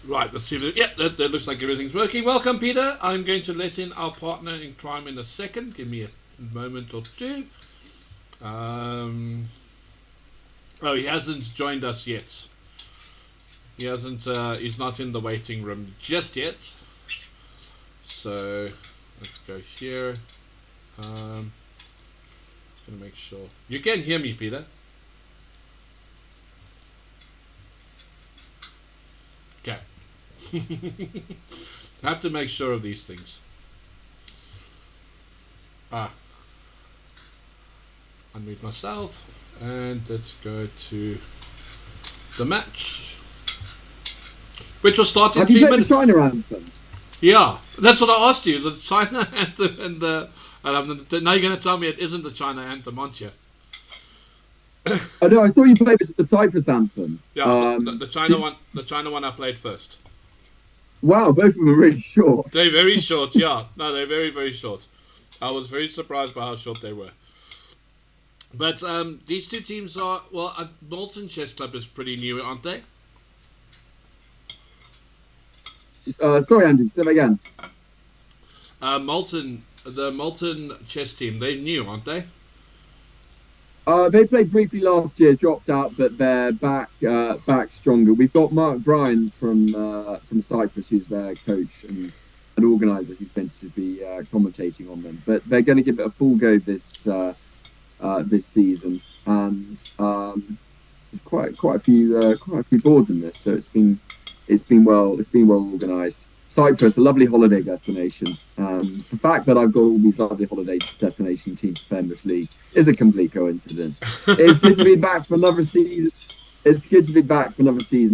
Right, let's see if that looks like everything's working. Welcome, Peter. I'm going to let in our partner in crime in a second. Give me a moment or two. Oh, he hasn't joined us yet. He hasn't. He's not in the waiting room just yet. So let's go here. Gonna make sure you can hear me, Peter. Okay. I have to make sure of these things. Unmute myself, and let's go to the match, which will start in 3 minutes. The China anthem? Yeah, that's what I asked you. Is it China anthem? And now you're going to tell me it isn't the China anthem, aren't you? Oh no, I saw you play the Cyprus anthem. Yeah, the China one. The China one I played first. Wow, both of them are really short. They're very short. Yeah, no, they're very, very short. I was very surprised by how short they were. But these two teams are Malton Chess Club is pretty new, aren't they? Sorry, Andrew, say that again. The Malton chess team, they're new, aren't they? They played briefly last year, dropped out, but they're back stronger. We've got Mark Bryan from Cyprus, who's their coach and an organizer who's meant to be commentating on them. But they're going to give it a full go this season, and there's quite a few boards in this, so it's been well organised. Cyprus, a lovely holiday destination. The fact that I've got all these lovely holiday destination teams to play in this league is a complete coincidence. It's good to be back for another season.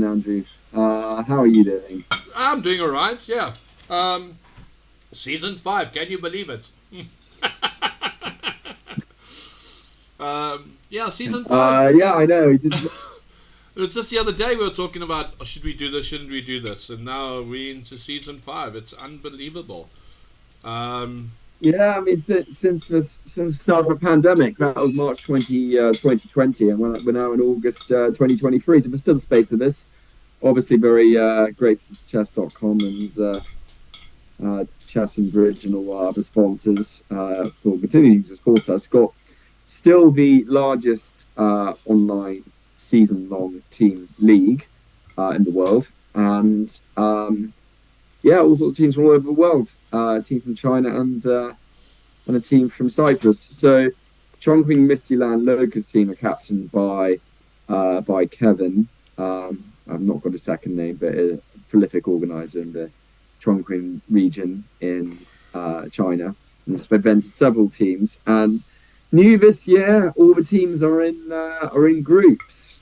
Andrew. How are you doing? I'm doing all right. Yeah. Season 5. Can you believe it? Yeah, season 5. Yeah, I know. It was just the other day we were talking about, should we do this, shouldn't we do this? And now we're into season 5. It's unbelievable. Yeah, I mean, since the start of the pandemic, that was March 2020, and we're now in August 2023. So there's still space for this. Obviously, very grateful for chess.com and Chess and Bridge and all our other sponsors for continuing to support us. Got still the largest online season-long team league in the world, and all sorts of teams from all over the world. A team from China and a team from Cyprus. So, Chongqing Mistyland Locust team are captained by Kevin. I've not got a second name, but a prolific organizer in the Chongqing region in China, and so they've been to several teams. And new this year, all the teams are in groups.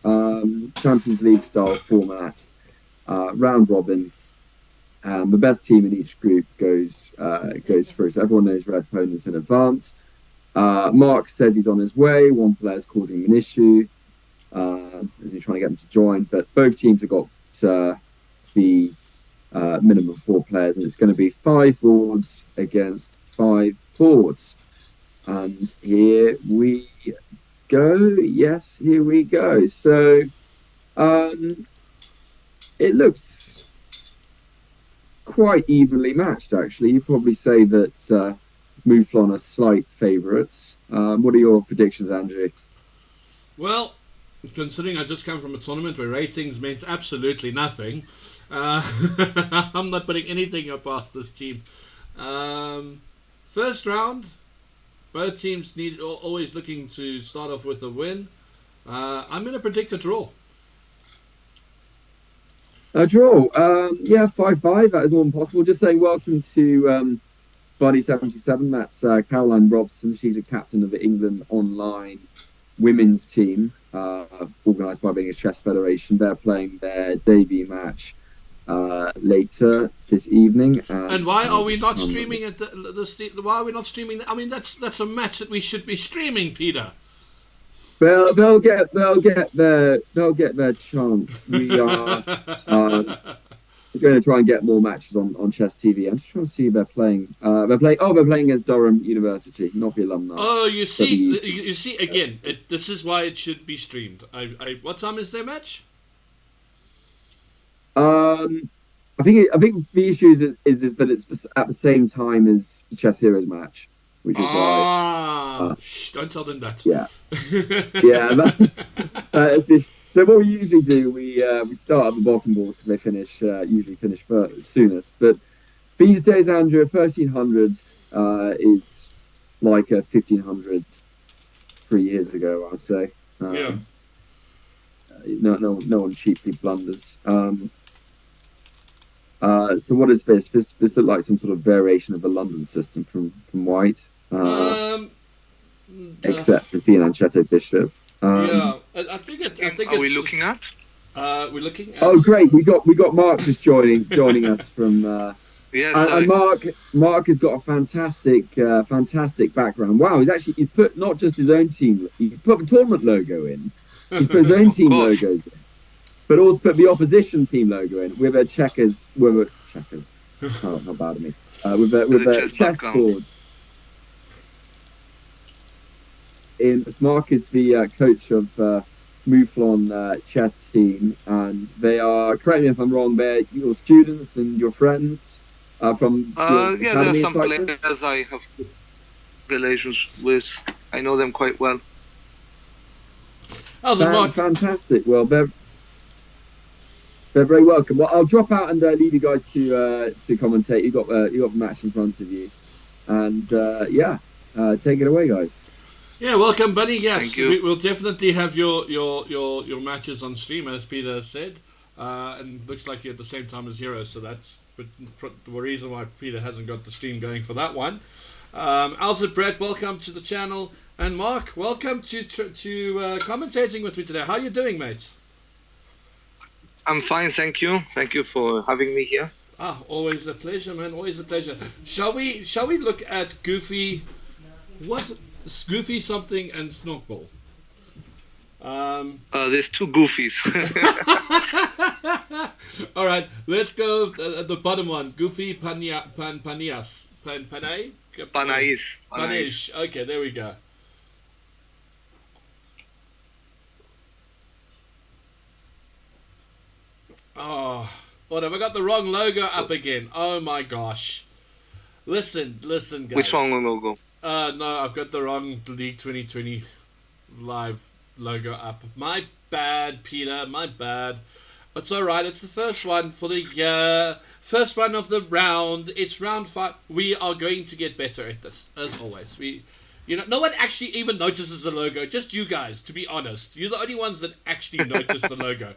Champions League style format, round robin. The best team in each group goes through. So everyone knows their opponents in advance. Mark says he's on his way. One player's causing him an issue as he's trying to get him to join. But both teams have got the minimum 4 players, and it's going to be 5 boards against 5 boards. And here we go. Yes, here we go. So it looks quite evenly matched, actually. You'd probably say that Mouflon are slight favourites. What are your predictions, Andrew? Well, considering I just come from a tournament where ratings meant absolutely nothing, I'm not putting anything past this team. First round, both teams always looking to start off with a win. I'm going to predict a draw. A draw. Yeah, 5-5. That is more than possible. Just saying welcome to Buddy77. That's Caroline Robson. She's a captain of the England online women's team, organised by the English Chess Federation. They're playing their debut match later this evening. And why are we not streaming at why are we not streaming? I mean, that's a match that we should be streaming, Peter. Well, they'll get their chance. We are going to try and get more matches on Chess TV. I'm just trying to see if they're playing. They're playing against Durham University, not the alumni. Oh, you see again. This is why it should be streamed. What time is their match? I think the issue is that it's at the same time as the Chess Heroes match, which is why. Don't tell them that. Yeah, yeah. So what we usually do, we start at the bottom boards because they usually finish soonest. But these days, Andrew, 1300 is like a 1500 3 years ago, I'd say. Yeah. No one cheaply blunders. So what is this? This looks like some sort of variation of the London system from White. Except for Fianchetto Bishop. Yeah, I think Are we looking at? We're looking at. Oh, great! We got Mark just joining us from. Yes, and Mark has got a fantastic background. Wow, he's put not just his own team. He's put the tournament logo in. He's put his own team logos in, but also put the opposition team logo in with a checkers. Oh, how bad of me. With a chessboard. Mark is the coach of Mouflon chess team, and they are, correct me if I'm wrong, they're your students and your friends from your yeah, there are some players I have good relations with. I know them quite well. How's it, Mark? Fantastic. Well, they're very welcome. Well, I'll drop out and leave you guys to commentate. You got the match in front of you, and take it away, guys. Yeah, welcome, buddy. Yes, Thank you. We'll definitely have your matches on stream, as Peter said, and looks like you're at the same time as Heroes, so that's the reason why Peter hasn't got the stream going for that one. Alfred Brett, welcome to the channel, and Mark, welcome to commentating with me today. How are you doing, mate? I'm fine, thank you. Thank you for having me here. Always a pleasure, man. Always a pleasure. Shall we look at Goofy? What? Goofy something and Snorkball. There's 2 goofies. All right, let's go at the bottom one. Goofy Panais. Okay, there we go. Oh, what have I got the wrong logo up again? Oh my gosh. Listen, guys. Which wrong logo? No, I've got the wrong League 2020 live logo up. My bad, Peter. My bad. It's alright. It's the first one for the year. First one of the round. It's round 5. We are going to get better at this, as always. No one actually even notices the logo. Just you guys, to be honest. You're the only ones that actually notice the logo.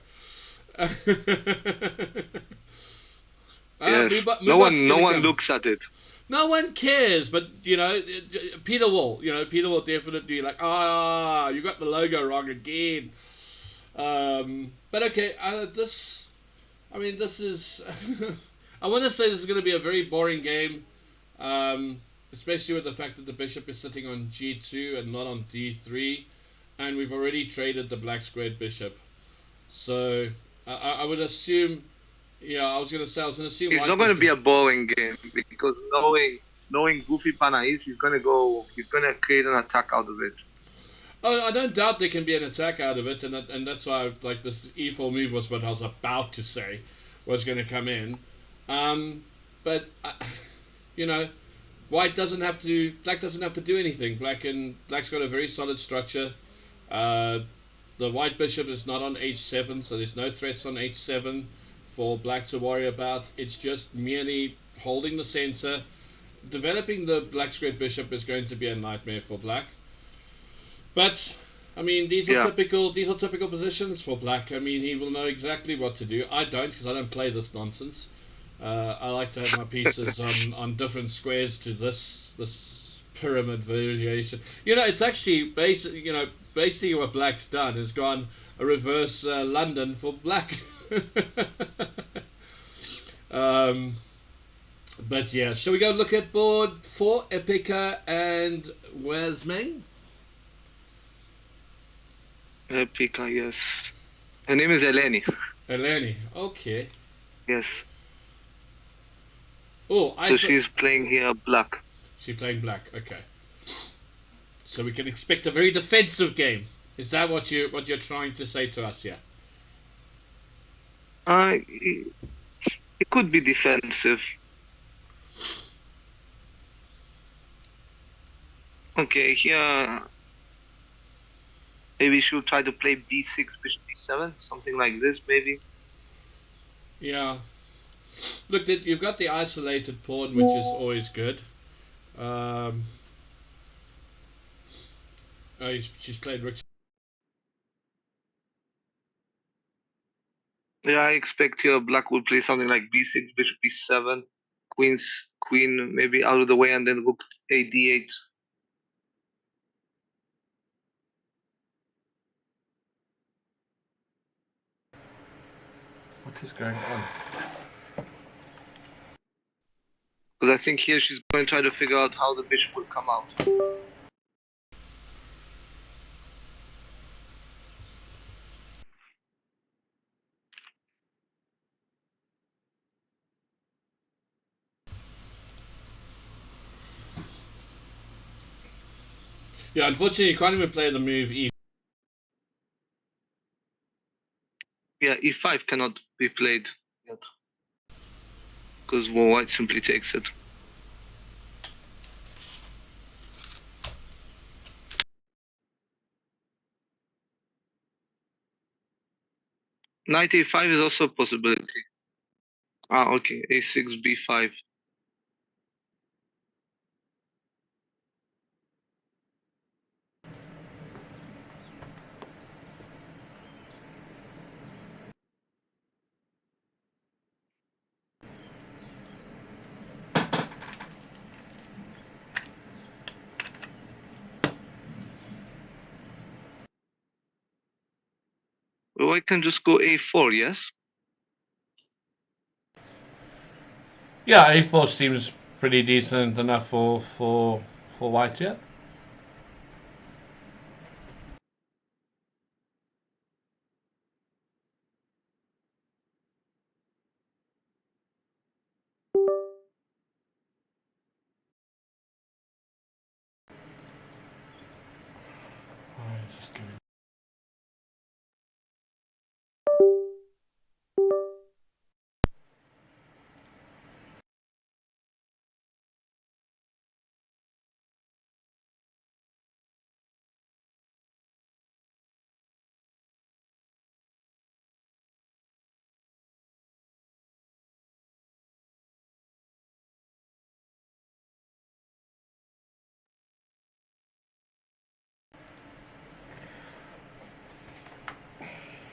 Yes. No one looks at it. No one cares, but Peter will definitely like, you got the logo wrong again. But okay, this is. I want to say this is going to be a very boring game, especially with the fact that the bishop is sitting on g2 and not on d3, and we've already traded the black squared bishop. So I would assume. Yeah, I was going to assume. It's not going to be a boring game because knowing Goofy Panais, he's going to create an attack out of it. Oh, I don't doubt there can be an attack out of it, and that's why like this e4 move was what I was about to say was going to come in, but you know, black doesn't have to do anything. Black's got a very solid structure. The white bishop is not on h7, so there's no threats on h7 for black to worry about. It's just merely holding the center. Developing the black squared bishop is going to be a nightmare for black. But I mean, these are typical positions for black. I mean, he will know exactly what to do. I don't, because I don't play this nonsense. I like to have my pieces on different squares to this pyramid variation. It's actually basically what black's done is gone a reverse London for black. But yeah, shall we go look at board 4, Epica and Wesmeng? Epica, yes. Her name is Eleni. Eleni, okay. Yes. Oh, so she's playing here black. She's playing black, okay. So we can expect a very defensive game. Is that what you're trying to say to us here? It could be defensive. Okay, here maybe she'll try to play b6, bishop b7, something like this, maybe. Yeah. Look, you've got the isolated pawn, which is always good. She's played rook. Yeah, I expect here black will play something like b6, bishop b7, queen maybe out of the way, and then rook a d8. What is going on? Because I think here she's going to try to figure out how the bishop will come out. Yeah, unfortunately, you can't even play the move E. Yeah, e5 cannot be played yet. Because white simply takes it. Knight a5 is also a possibility. Okay, a6, b5. Well, I can just go a4, yes? Yeah, a4 seems pretty decent enough for white, yeah.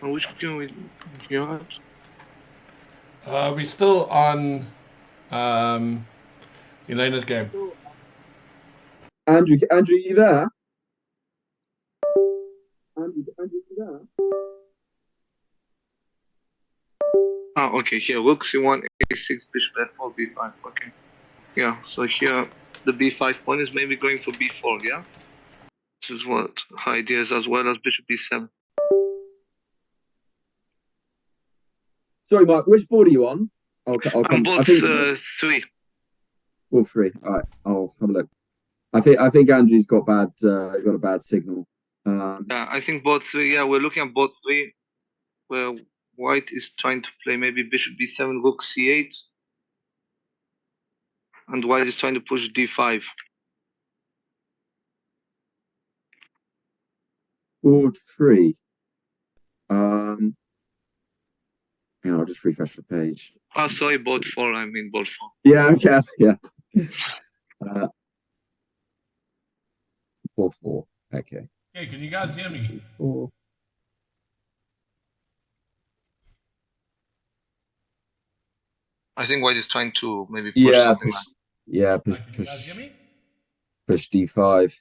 Which can we hear? We're still on Elena's game. Andrew, you there? Andrew, you there? Okay, here, rook c1, a6, bishop f4, b5. Okay. Yeah, so here the b5 pawn is maybe going for b4, yeah? This is what her idea is, as well as bishop b7. Sorry, Mark, which board are you on? I'll I'm come. both I think 3. all three. All right, I'll have a look. I think Andrew's got got a bad signal. Yeah, I think both 3. Yeah, we're looking at both 3, where white is trying to play maybe bishop b7, rook c8, and white is trying to push d5. Board 3. Yeah, I'll just refresh the page. Oh, sorry, board 4. I mean board 4. Yeah, okay, yeah. Board 4. Okay. Hey, can you guys hear me? 4. I think white is trying to maybe push something push, like. Yeah, Can you guys hear me? Push d5.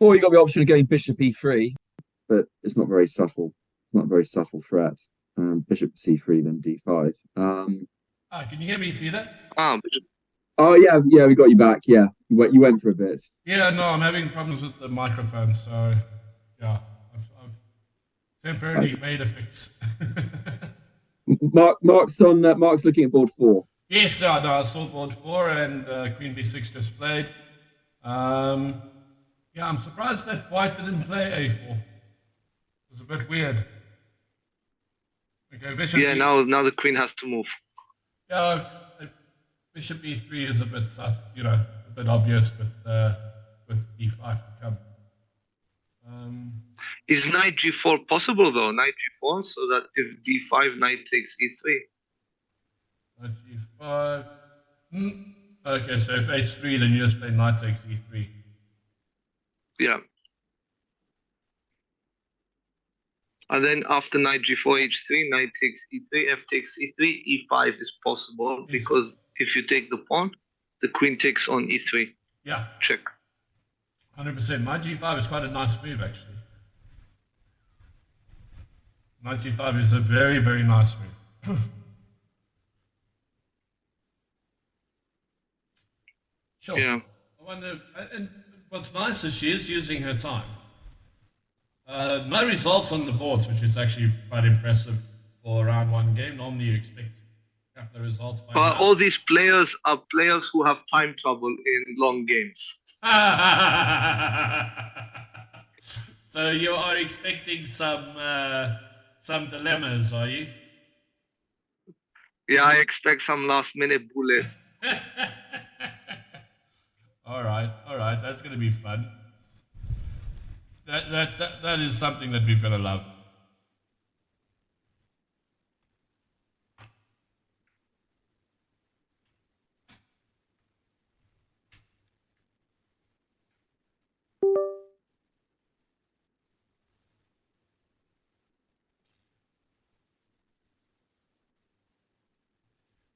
Or you got the option of going bishop e3, but it's not very subtle. It's not a very subtle threat. Bishop c3, then d5. Can you hear me, Peter? Bishop. Oh yeah, we got you back. Yeah, you went for a bit. Yeah, no, I'm having problems with the microphone, so yeah, I've temporarily made a fix. Mark's looking at board 4. Yes, no, I saw board 4 and Queen b6 just played. Yeah, I'm surprised that white didn't play a4. It was a bit weird. Okay, bishop. Yeah, now the queen has to move. Yeah, bishop e3 is a bit, a bit obvious with e5 to come. Is knight g4 possible though? Knight g4, so that if d5, knight takes e3. Knight g5. Okay, so if h3, then you just play knight takes e3. Yeah. And then after knight g4, h3, knight takes e3, f takes e3, e5 is possible, because if you take the pawn, the queen takes on e3. Yeah. Check. 100%. Knight g5 is quite a nice move, actually. Knight g5 is a very, very nice move. Sure. Yeah. I wonder if, and what's nice is she is using her time. No results on the boards, which is actually quite impressive for a round 1 game. Normally you expect a couple of results by now. All these players are players who have time trouble in long games. So you are expecting some dilemmas, are you? Yeah, I expect some last-minute bullets. All right, that's going to be fun. That is something that we're going to love.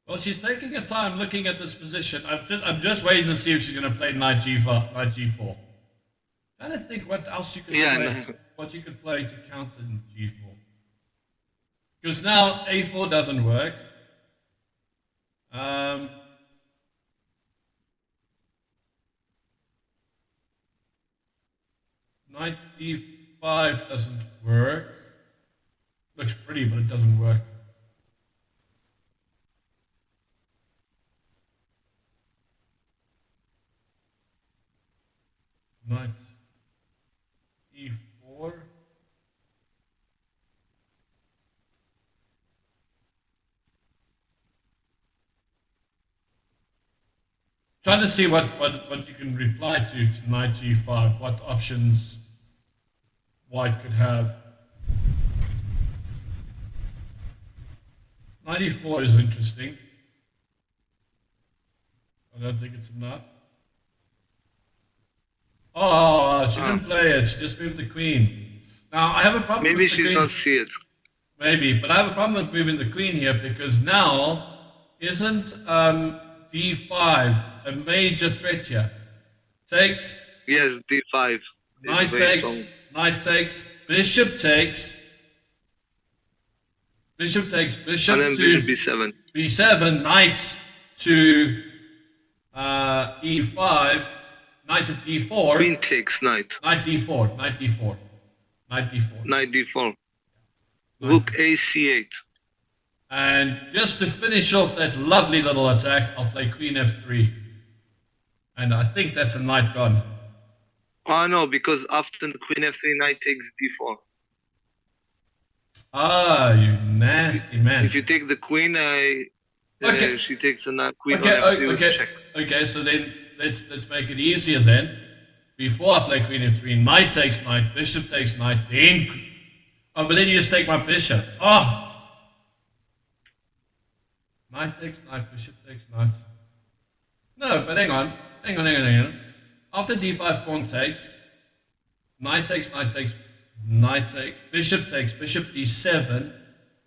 Well, she's taking her time looking at this position. I'm just waiting to see if she's going to play knight g4. Knight g4. I don't think what else you could play. No. What you could play to counter g4. Because now a4 doesn't work. Knight e5 doesn't work. Looks pretty, but it doesn't work. Knight e4. Trying to see what you can reply to knight g5, what options white could have. Knight e4 is interesting. I don't think it's enough. Oh, she didn't play it. She just moved the queen. Now, I have a problem with the queen. Maybe she does see it. Maybe, but I have a problem with moving the queen here because now isn't d5 a major threat here? Takes. Yes, d5. Knight takes. Knight takes. Bishop takes. Bishop takes bishop And then to bishop b7. b7, knight to e5, knight to d4. Queen takes knight. Knight d4, knight d4, knight d4. Knight d4. Rook a c8. And just to finish off that lovely little attack, I'll play queen f3. And I think that's a knight gone. Oh no, because after the queen f3, knight takes d4. Ah, you nasty man. If you take the queen, she takes a knight, queen on f3 check. Okay, so then let's make it easier then. Before I play queen f3, knight takes knight, bishop takes knight, then... Oh, but then you just take my bishop. Oh! Knight takes knight, bishop takes knight. No, but hang on. After d5 pawn takes, knight takes, bishop takes, bishop d7,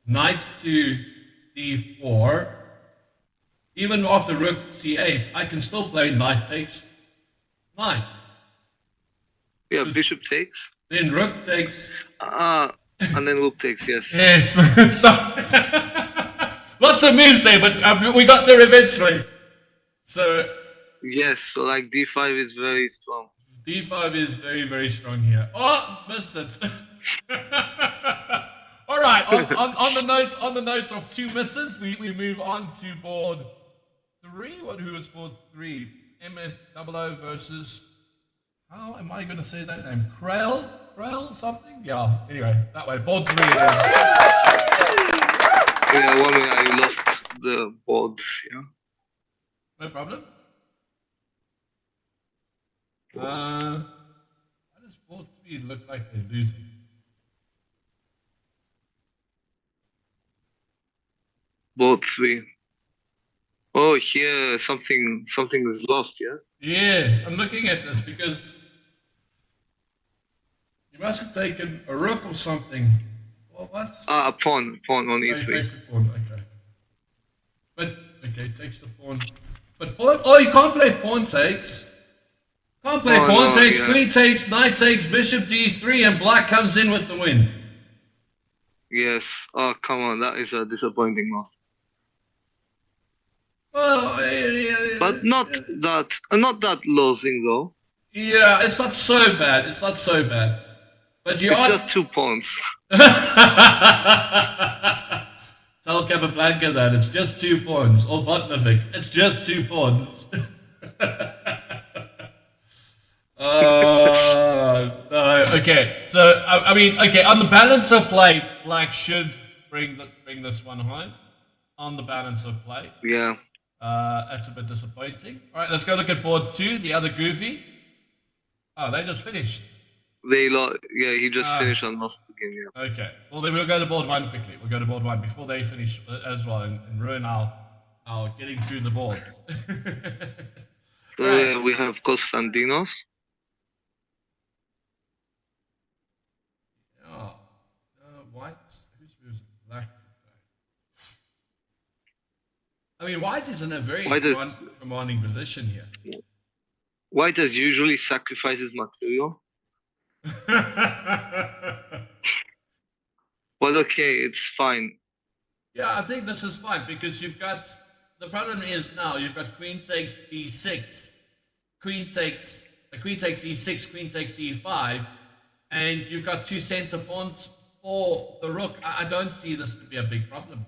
knight to d4. Even after rook c8, I can still play knight takes knight. Yeah, bishop takes. Then rook takes. And then rook takes, yes. Yes. So, lots of moves there, but we got there eventually. So. Yes, so like d5 is very strong. d5 is very, very strong here. Oh, missed it. All right. On the notes of two misses, we move on to board 3. Who was board 3? MF00 versus. How am I going to say that name? Krell something? Yeah. Anyway, that way. Board 3 it is. Yeah, one way I lost the boards. Yeah. No problem. Why does board 3 look like they're losing? Board 3. Oh, here something is lost. Yeah. Yeah, I'm looking at this because you must have taken a rook or something. Well, what? A pawn on e3. He takes the pawn. Okay. But takes the pawn. But pawn. Oh, you can't play pawn takes. Can't play pawn takes, yeah. Queen takes, knight takes, bishop d3, and black comes in with the win. Yes. Oh, come on, that is a disappointing loss. Well, but not that losing though. Yeah, it's not so bad. But it's just 2 pawns. Tell Capablanca that it's just 2 pawns. Or Botnovic, it's just 2 pawns. No, okay. So I mean, on the balance of play, black should bring this one home. On the balance of play. Yeah. That's a bit disappointing. All right, let's go look at board 2, the other goofy. Oh, they just finished. He just finished and lost the game, yeah. Okay, well then we'll go to board 1 quickly. We'll go to board 1 before they finish as well and ruin our getting through the boards. Right. We have Konstantinos. Oh, white. Who's black? I mean, white is in a very commanding position here. White as usually sacrifices material. Well, okay, it's fine. Yeah, I think this is fine because you've got... The problem is now you've got queen takes e6, queen takes e6, queen takes e5, and you've got 2 center pawns for the rook. I don't see this to be a big problem.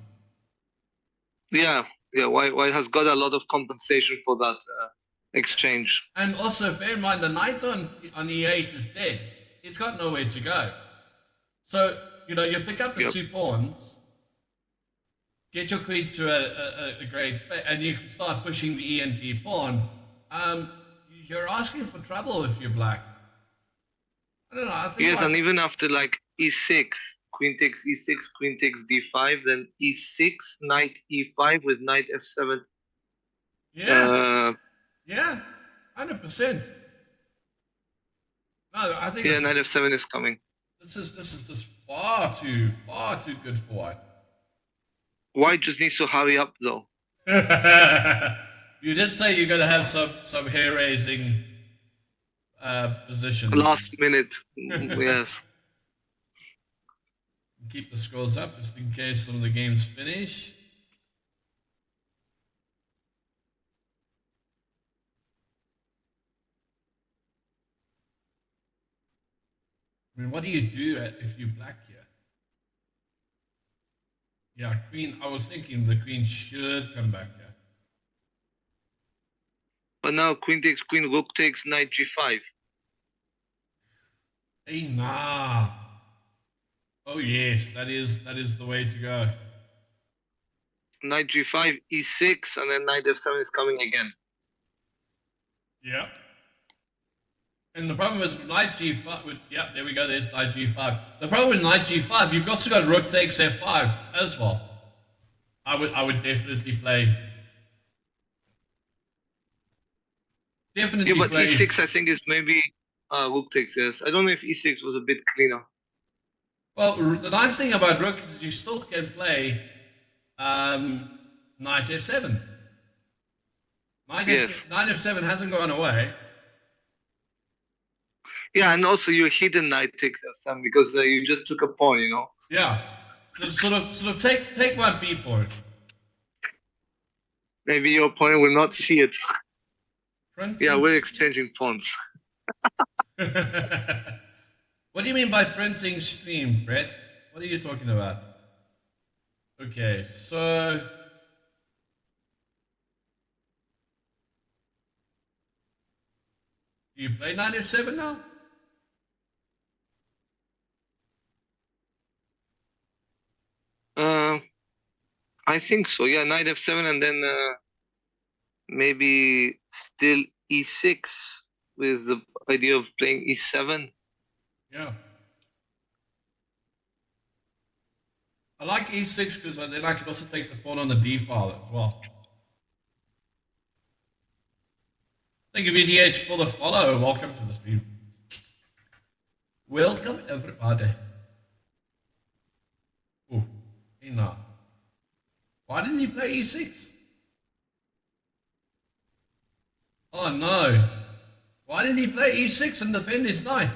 Yeah, White has got a lot of compensation for that exchange. And also, bear in mind, the knight on e8 is dead. It's got nowhere to go. So, you pick up the 2 pawns, get your queen to a great space, and you can start pushing the e and d pawn. You're asking for trouble if you're black. I don't know. I think and even after like e6, queen takes e6, queen takes d5, then e6, knight e5 with knight f7. Yeah. 100%. No, I think. Yeah, knight f7 is coming. This is just far too good for white. White just needs to hurry up, though. You did say you're going to have some hair-raising positions. Last minute, yes. Keep the scores up just in case some of the games finish. I mean, what do you do if you black here? Yeah, queen. I was thinking the queen should come back here. But now queen takes queen, rook takes knight g5. Hey, nah. Oh yes, that is the way to go. Knight g5, e6, and then knight f7 is coming again. Yeah. And the problem is with knight g5. Yeah, there we go. There's knight g5. The problem with knight g5, you've also got rook takes f5 as well. I would definitely play. Definitely Yeah, but play. e6 I think is maybe rook takes. Yes, I don't know if e6 was a bit cleaner. Well, the nice thing about rook is you still can play knight f7. Knight f7 hasn't gone away. Yeah, and also your hidden knight takes f7 because you just took a pawn, you know. Yeah, so sort of take my b pawn. Maybe your opponent will not see it. Printing. Yeah, we're exchanging pawns. What do you mean by printing stream, Brett? What are you talking about? Okay, so do you play knight f7 now? I think so. Yeah, knight f7 and then maybe still e6 with the idea of playing e7. Yeah. I like e6 because then I can also take the pawn on the d file as well. Thank you, VTH, for the follow. Welcome to the stream. Welcome, everybody. Oh, Ina. Why didn't he play e6? Oh, no. Why didn't he play e6 and defend his knight?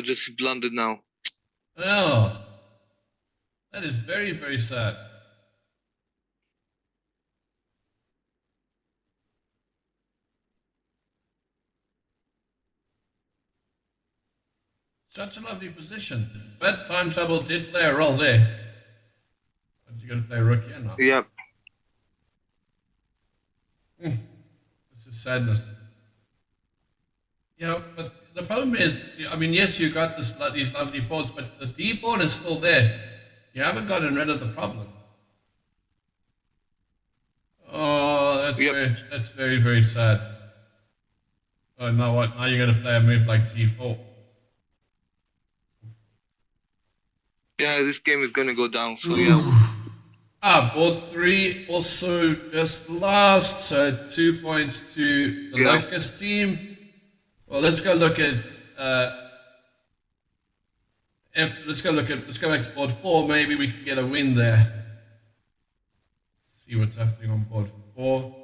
Just blundered now. Oh. That is very, very sad. Such a lovely position. But time travel did play a role there. But you're going to play rook here now. Yep. This is sadness. You know, but the problem is, I mean, yes, you got these lovely pawns, but the d pawn is still there. You haven't gotten rid of the problem. Oh, that's very, very sad. Oh, now what? Now you're going to play a move like g4. Yeah, this game is going to go down, so yeah. Board 3 also just lost, so 2 points to the Locust team. Well, let's go look at. Let's go back to board 4. Maybe we can get a win there. See what's happening on board 4.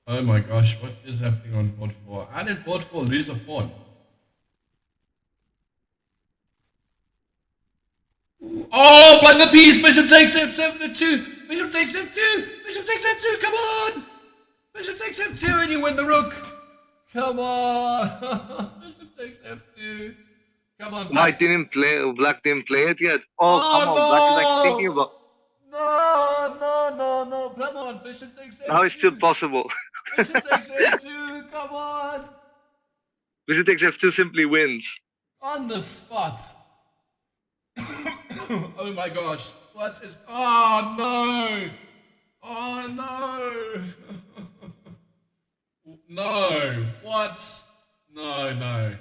Oh my gosh, what is happening on board 4? How did board 4 lose a pawn? Oh, blunder piece! Bishop takes f7 to 2! Bishop takes f2! Bishop takes f2! Come on! Bishop takes f2 and you win the rook! Come on! Bishop takes f2. Come on, Black didn't play it yet. Oh, come on, no! Black is like thinking about. No! Come on, Bishop takes f2. Now it's still possible. Bishop takes f2. Come on! Bishop takes f2 simply wins. On the spot. Oh my gosh! What is? Oh no! Oh no! No! What? No!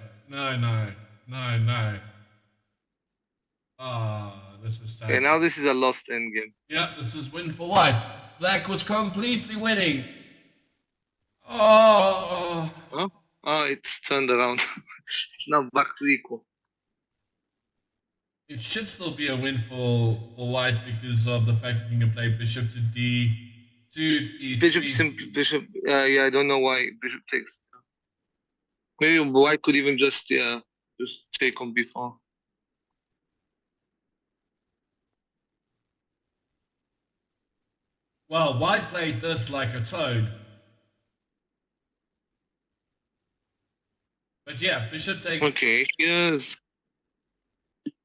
Ah, this is sad. Okay, now this is a lost endgame. Yeah, this is win for white. Black was completely winning. Oh. Huh? Oh, it's turned around. It's now back to equal. It should still be a win for white because of the fact that you can play bishop to d2, e3. Bishop. Yeah, I don't know why bishop takes. Maybe white could even just take on b4. Well, white played this like a toad. But yeah, bishop takes. Okay, here's.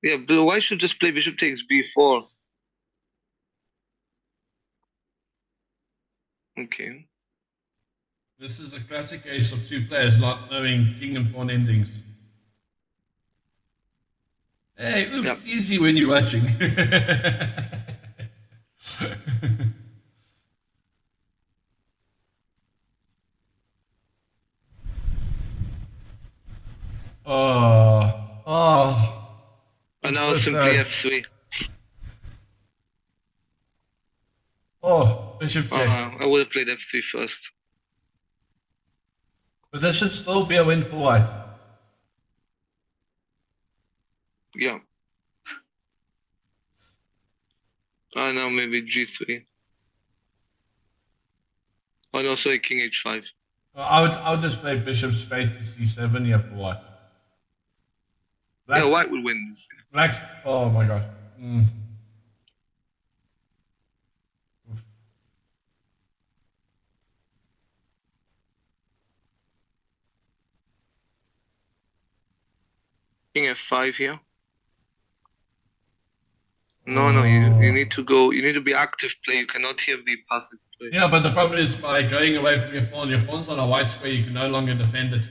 Yeah, but why should just play bishop takes b4? Okay. This is a classic case of two players not knowing king and pawn endings. Hey, oops, Yep. easy when you're watching. Oh. And now simply f3. Oh, bishop check. I would have played f3 first. But this should still be a win for white. Yeah. Now maybe g3. Oh no, sorry, king h5. I would just play bishop straight to c7 here for white. Yeah, white would win this. Black's. Oh my gosh. King f5 here. No, you need to go. You need to be active play. You cannot here be passive play. Yeah, but the problem is by going away from your pawn's on a white square, you can no longer defend it.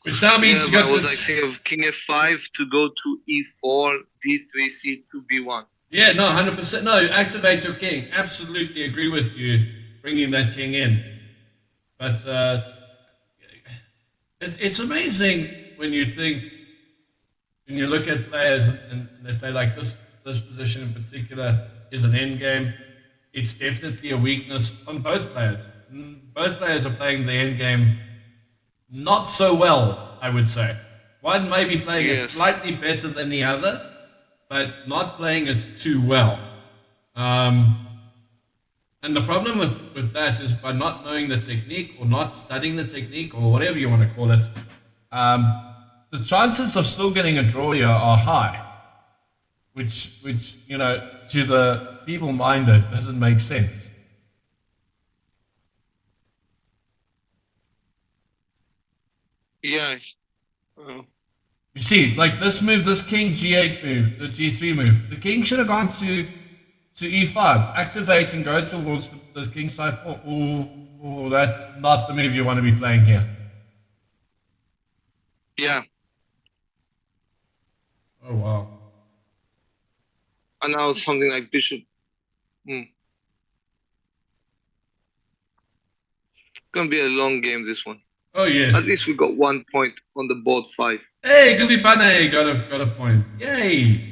Which now means I was like thinking of king f5 to go to e4, d3, c2, b1. Yeah, no, 100%. No, activate your king. Absolutely agree with you, bringing that king in. But it's amazing when you look at players and they play like this position in particular is an endgame. It's definitely a weakness on both players. Both players are playing the endgame not so well, I would say. One may be playing it slightly better than the other, but not playing it too well. And the problem with that is by not knowing the technique or not studying the technique or whatever you want to call it, the chances of still getting a draw here are high, which to the feeble-minded doesn't make sense. Yeah. You see, like this move, this king g8 move, the g3 move, the king should have gone to e5, activate and go towards the king side pawn. Or that's not the move you want to be playing here. Yeah. Oh wow. And now something like bishop. Gonna be a long game, this one. Oh yes. At least we got 1 point on the board 5. Hey, Goofy Pane got a point. Yay!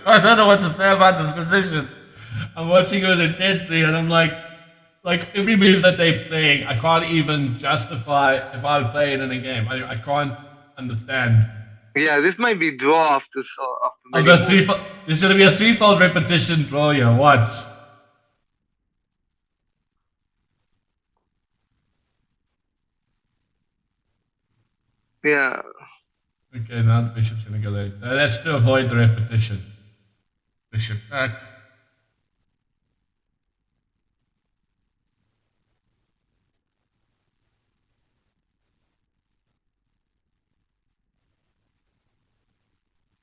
I don't know what to say about this position. I'm watching it intently and I'm like every move that they're playing, I can't even justify if I play it in a game. I can't understand. Yeah, this might be draw after many moves. There's going to be a threefold repetition draw here. Watch. Yeah. Okay, now the bishop's going to go there. That's to avoid the repetition. Bishop back.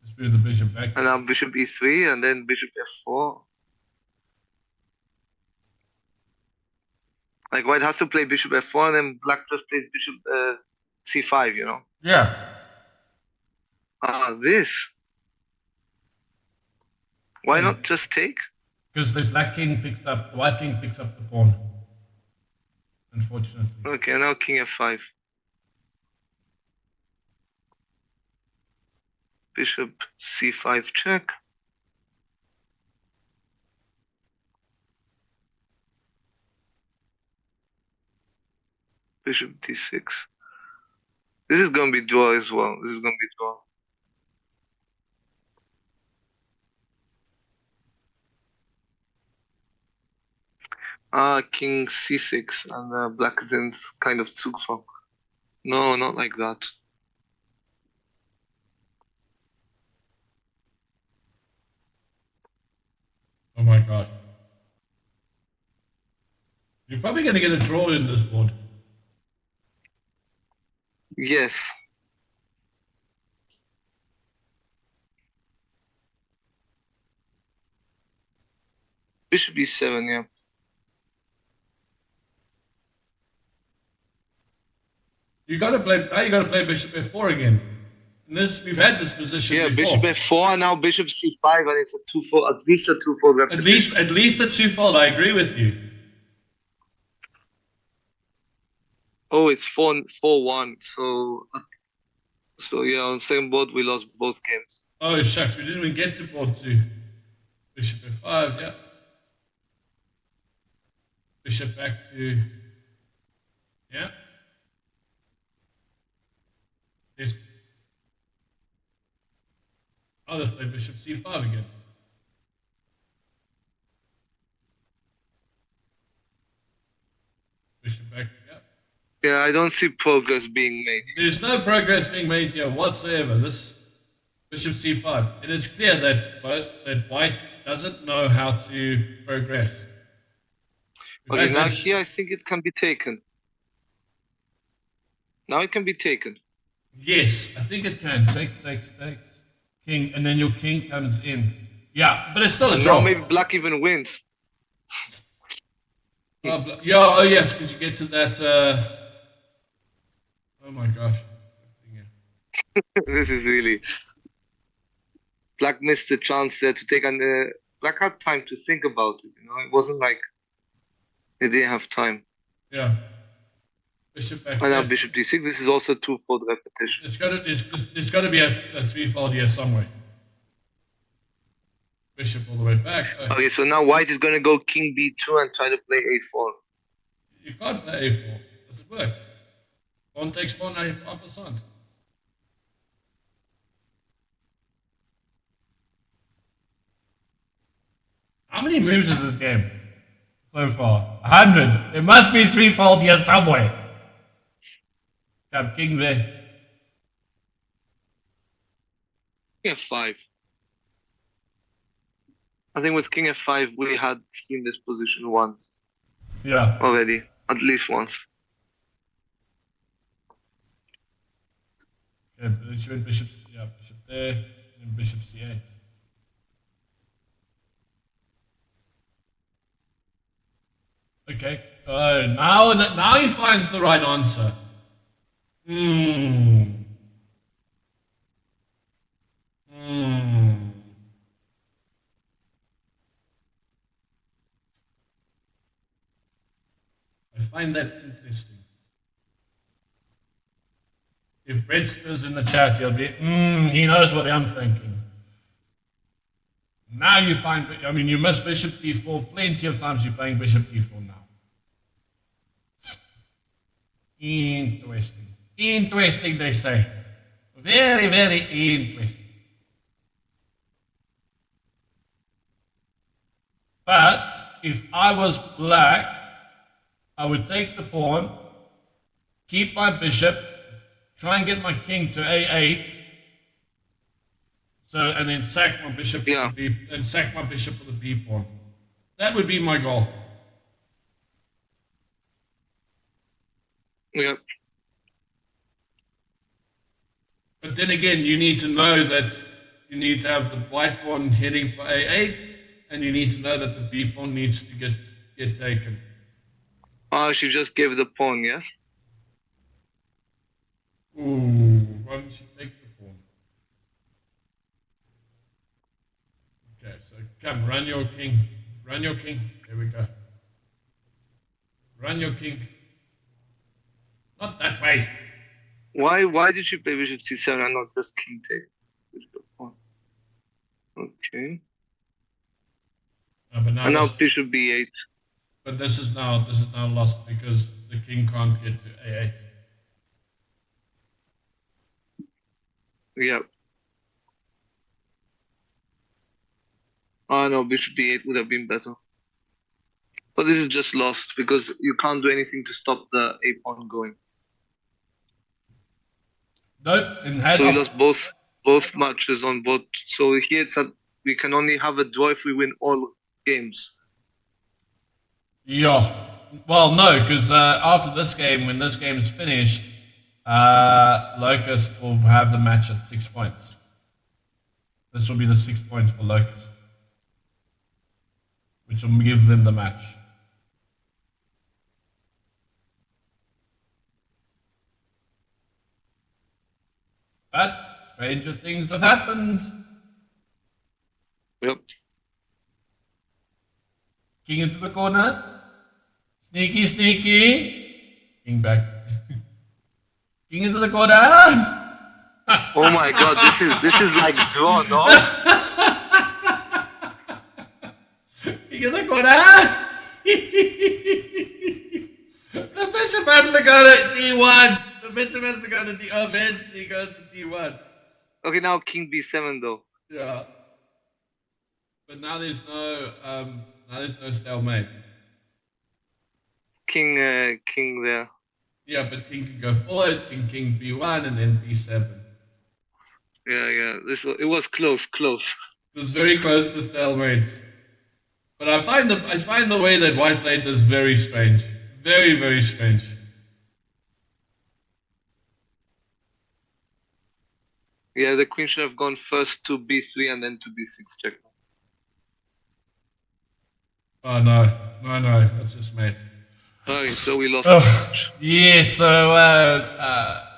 Just move the bishop back. And now bishop e3 and then bishop f4. Like white has to play bishop f4 and then black just plays bishop c5, you know? Yeah. This. Why not just take? Because the white king picks up the pawn. Unfortunately. Okay, now king f5. Bishop c5 check. bishop d6. This is going to be draw as well. This is going to be draw. King c6, and black is kind of Zugzwang. No, not like that. Oh my gosh. You're probably going to get a draw in this board. Yes. Bishop e7, yeah. You got to play. Now you got to play bishop f4 again. And this we've had this position before. Bishop f4, now bishop c5, and it's a 2-4, at least a 2-4 repetition. At least a 2-fold. I agree with you. Oh, it's 4-1. So yeah, on the same board we lost both games. Oh shucks, we didn't even get to board 2. Bishop f5, yeah. Bishop back to, yeah. Let's play bishop c5 again. Bishop back, yeah. Yeah, I don't see progress being made. There's no progress being made here whatsoever. This bishop c5. It is clear that white doesn't know how to progress. Okay, now here I think it can be taken. Now it can be taken. Yes, I think it can. Takes. King, and then your king comes in. Yeah, but it's still a draw. Now maybe black even wins. Oh yes, because you get to that. Oh my gosh. This is really. Black missed the chance there to take, and black had time to think about it. It wasn't like they didn't have time. Yeah. Bishop back. And now bishop d6. This is also 2-4 repetition. It's got to be a 3-fold here somewhere. Bishop all the way back. Okay, so now white is going to go king b2 and try to play a4. You can't play a4. Does it work? Pawn takes pawn, now you passant. How many moves is this game so far? 100. There must be 3-fold here somewhere. Got king there. King f5. I think with king f5 we had seen this position once. Yeah. Already. At least once. Okay, bishop there, and bishop c8. Okay. Now he finds the right answer. I find that interesting. If Brett's in the chat, he'll be, he knows what I'm thinking. Now you find, you missed bishop d4 plenty of times. You're playing bishop d4 now. Interesting. Interesting, they say. Very, very interesting. But if I was black, I would take the pawn, keep my bishop, try and get my king to a8, and then sack my bishop for the b, and sack my bishop for the b pawn. That would be my goal. Yep. But then again, you need to know that you need to have the white pawn heading for a8, and you need to know that the b pawn needs to get taken. She just gave the pawn, yes? Ooh, why don't you take the pawn? Okay, so come, run your king. Run your king. There we go. Run your king. Not that way. Why did you play bishop c7 and not just king take? Okay. But now bishop b8. But this is now lost because the king can't get to A8. Yeah. Oh no, bishop B8 would have been better. But this is just lost because you can't do anything to stop the A pawn going. Nope, and so we lost both matches on both. So here it's that we can only have a draw if we win all games. Yeah. Well, no, because after this game, when this game is finished, Locust will have the match at 6 points. This will be the 6 points for Locust, which will give them the match. But stranger things have happened. Yep. King into the corner. Sneaky, sneaky. King back. King into the corner. Oh my god, this is like draw, no? King in the corner. The bishop has to go to D1. The bishop has to go to D. Eventually goes to D1. Okay, now King B7 though. Yeah. But now there's no stalemate. King there. Yeah, but king can go forward, king B1 and then B7. Yeah. It was close. It was very close to stalemate. But I find the way that white played is very strange. Very, very strange. Yeah, the queen should have gone first to B3 and then to B6 check. Oh no, that's just mate. Alright, so we lost the match. Yeah, so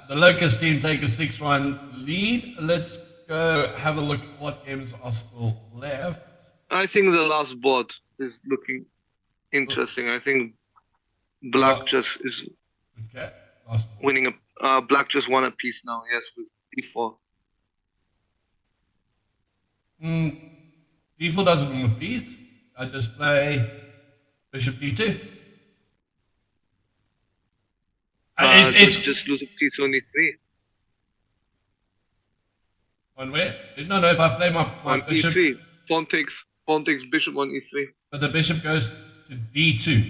the Locust team take a 6-1 lead. Let's go have a look at what games are still left. I think the last board is looking interesting. I think black just is winning black just won a piece now, yes, with D4. D4 doesn't win a piece. I just play bishop D2. It's just lose a piece on E3. On where? No, if I play my on bishop. E3. Pawn takes bishop on E3. But the bishop goes to D2.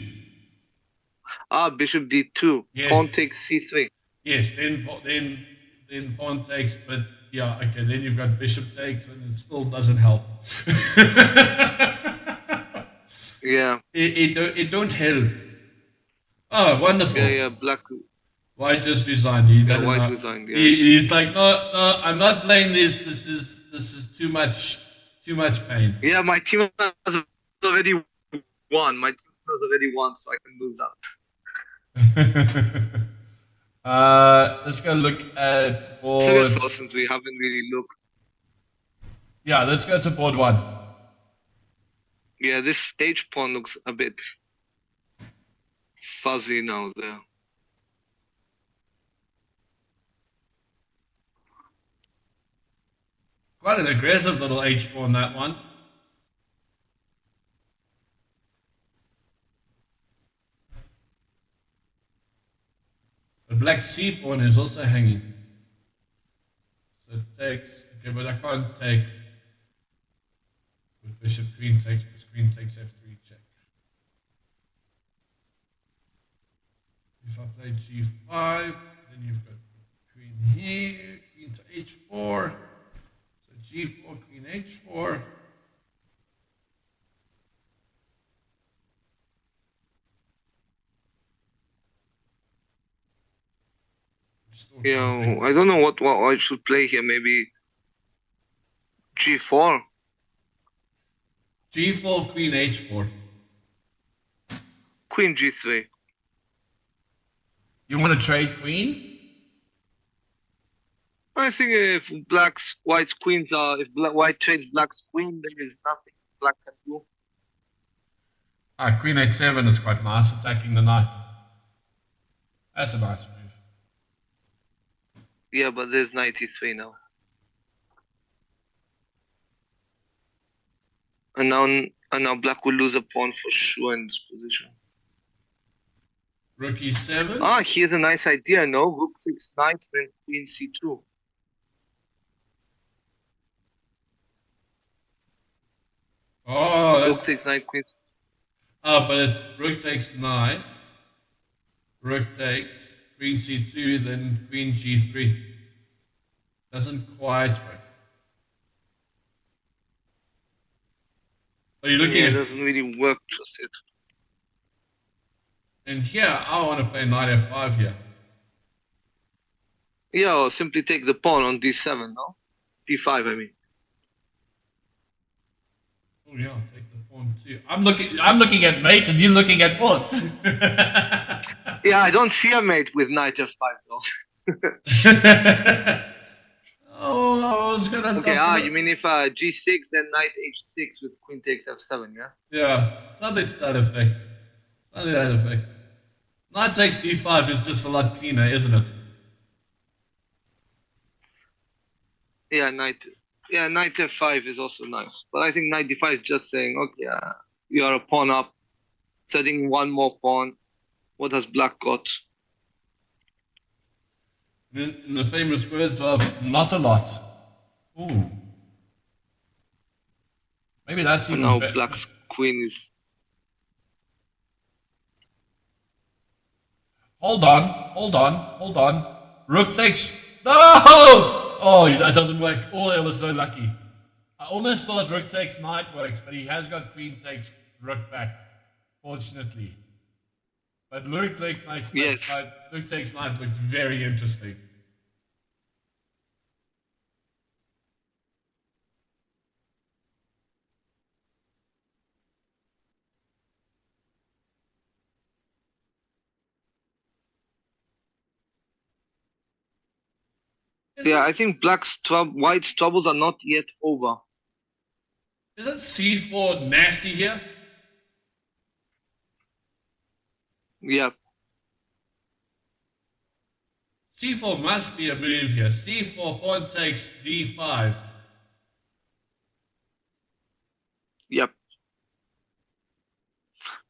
Bishop D2. Yes. Pawn takes C3. Yes, then pawn takes, but yeah, okay, then you've got bishop takes and it still doesn't help. Yeah. It don't help. Oh, wonderful. Yeah, black. White just resigned. He white resigned, yes. He's like, no, I'm not playing this. This is too much pain. Yeah, my team has already won. So I can lose out. Let's go look at board. Since we haven't really looked. Yeah, let's go to board 1. Yeah, this H pawn looks a bit fuzzy now there. Quite an aggressive little H pawn, that one. The black C pawn is also hanging. So it takes, okay, but I can't take. With bishop queen takes F3 check. If I play G5, then you've got queen here, queen to H4. So G4, queen H4. Yeah, I don't know what I should play here. Maybe G4. G4, queen H4. Queen G3. You want to trade queens? I think if white's queens are, if white trades black's queen, then there's nothing black can do. Queen H7 is quite nice, attacking the knight. That's a nice move. Yeah, but there's knight E3 now. And now black will lose a pawn for sure in this position. Rook e7. Ah, here's a nice idea, no? Rook takes knight, then queen c2. Oh, Rook takes knight, queen. Oh, but it's rook takes knight, rook takes queen c2, then queen g3. Doesn't quite work. Are you looking It at? doesn't really work just yet. And here, I want to play knight f5 here. Yeah, or simply take the pawn on d7, no? d5, I mean. Oh yeah, I'll take the pawn too. I'm looking at mate, and you're looking at what? Yeah, I don't see a mate with knight f5 though. Oh, I was gonna. Okay, you mean if g6 and knight h6 with queen takes f7, yes? Yeah, something to that effect. Something to that effect. Knight takes d5 is just a lot cleaner, isn't it? Yeah, knight f5 is also nice. But I think knight d5 is just saying, okay, you are a pawn up, setting one more pawn. What has black got? In the famous words of not a lot. Ooh. Maybe that's And even now better. black's queen is... Hold on. Rook takes. No! Oh, that doesn't work. Oh, I was so lucky. I almost thought rook takes knight works, but he has got queen takes rook back, fortunately. But rook takes knight, Yes. rook takes knight looks very interesting. Yeah, I think white's troubles are not yet over. Isn't c4 nasty here? Yeah. c4 must be a move here. c4 pawn takes d5. Yep.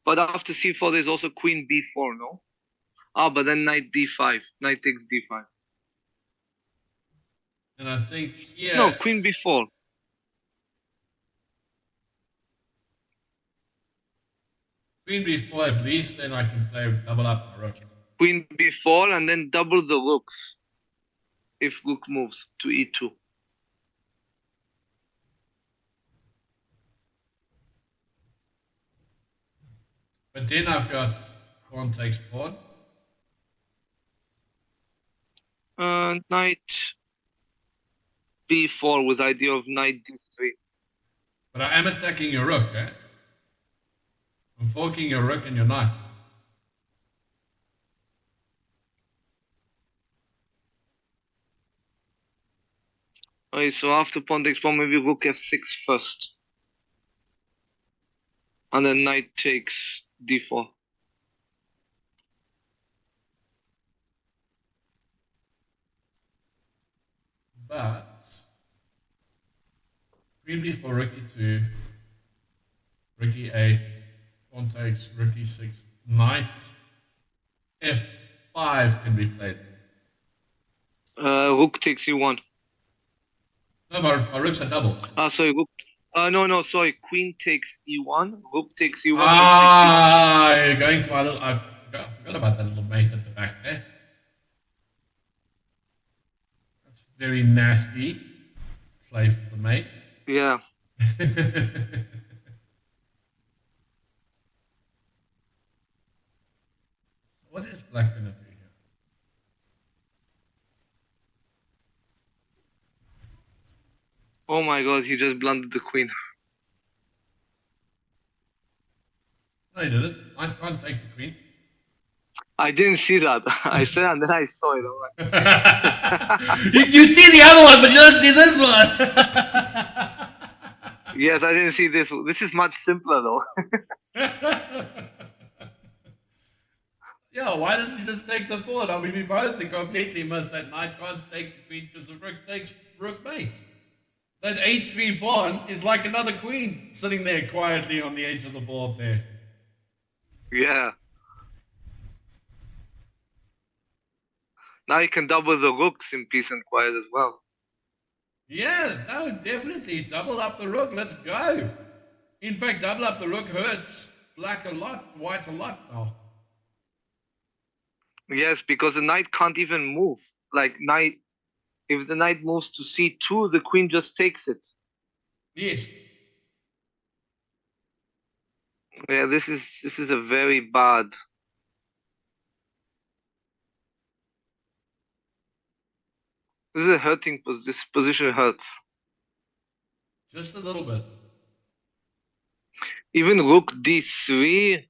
But after c4, there's also queen b4, no? But then knight d5. Knight takes d5. And I think here. No, queen b4. Queen b4 at least, then I can play double up my rook. Queen b4 and then double the rooks if rook moves to e2. But then I've got pawn takes pawn. Knight b4 with idea of knight d3. But I am attacking your rook, eh? I'm forking your rook and your knight. Okay, so after pawn takes pawn, maybe rook f6 first. And then knight takes d4. But queen b4, rook e2, rook e8, pawn takes, rook e6, knight f5 can be played. Rook takes e1. No, my rooks are double. Sorry, rook. No, sorry. Queen takes e1. Rook takes e1. You're going for my little. I forgot about that little mate at the back there. That's very nasty. Play for the mate. Yeah. What is black going to do here? Oh my god, he just blundered the queen. No, he didn't. I can't take the queen. I didn't see that. I said and then I saw it. You see the other one, but you don't see this one. Yes, I didn't see this. This is much simpler though. Yeah, why doesn't he just take the pawn? I mean, we both completely missed that knight can't take the queen because the rook takes rook mate. That h3 pawn is like another queen sitting there quietly on the edge of the board there. Yeah. Now you can double the rooks in peace and quiet as well. Yeah, no, definitely. Double up the rook. Let's go. In fact, double up the rook hurts black a lot, white a lot now. Yes, because the knight can't even move. Like knight, if the knight moves to c2, the queen just takes it. Yes. Yeah, this is a very bad. This is a hurting position. This position hurts. Just a little bit. Even rook d3.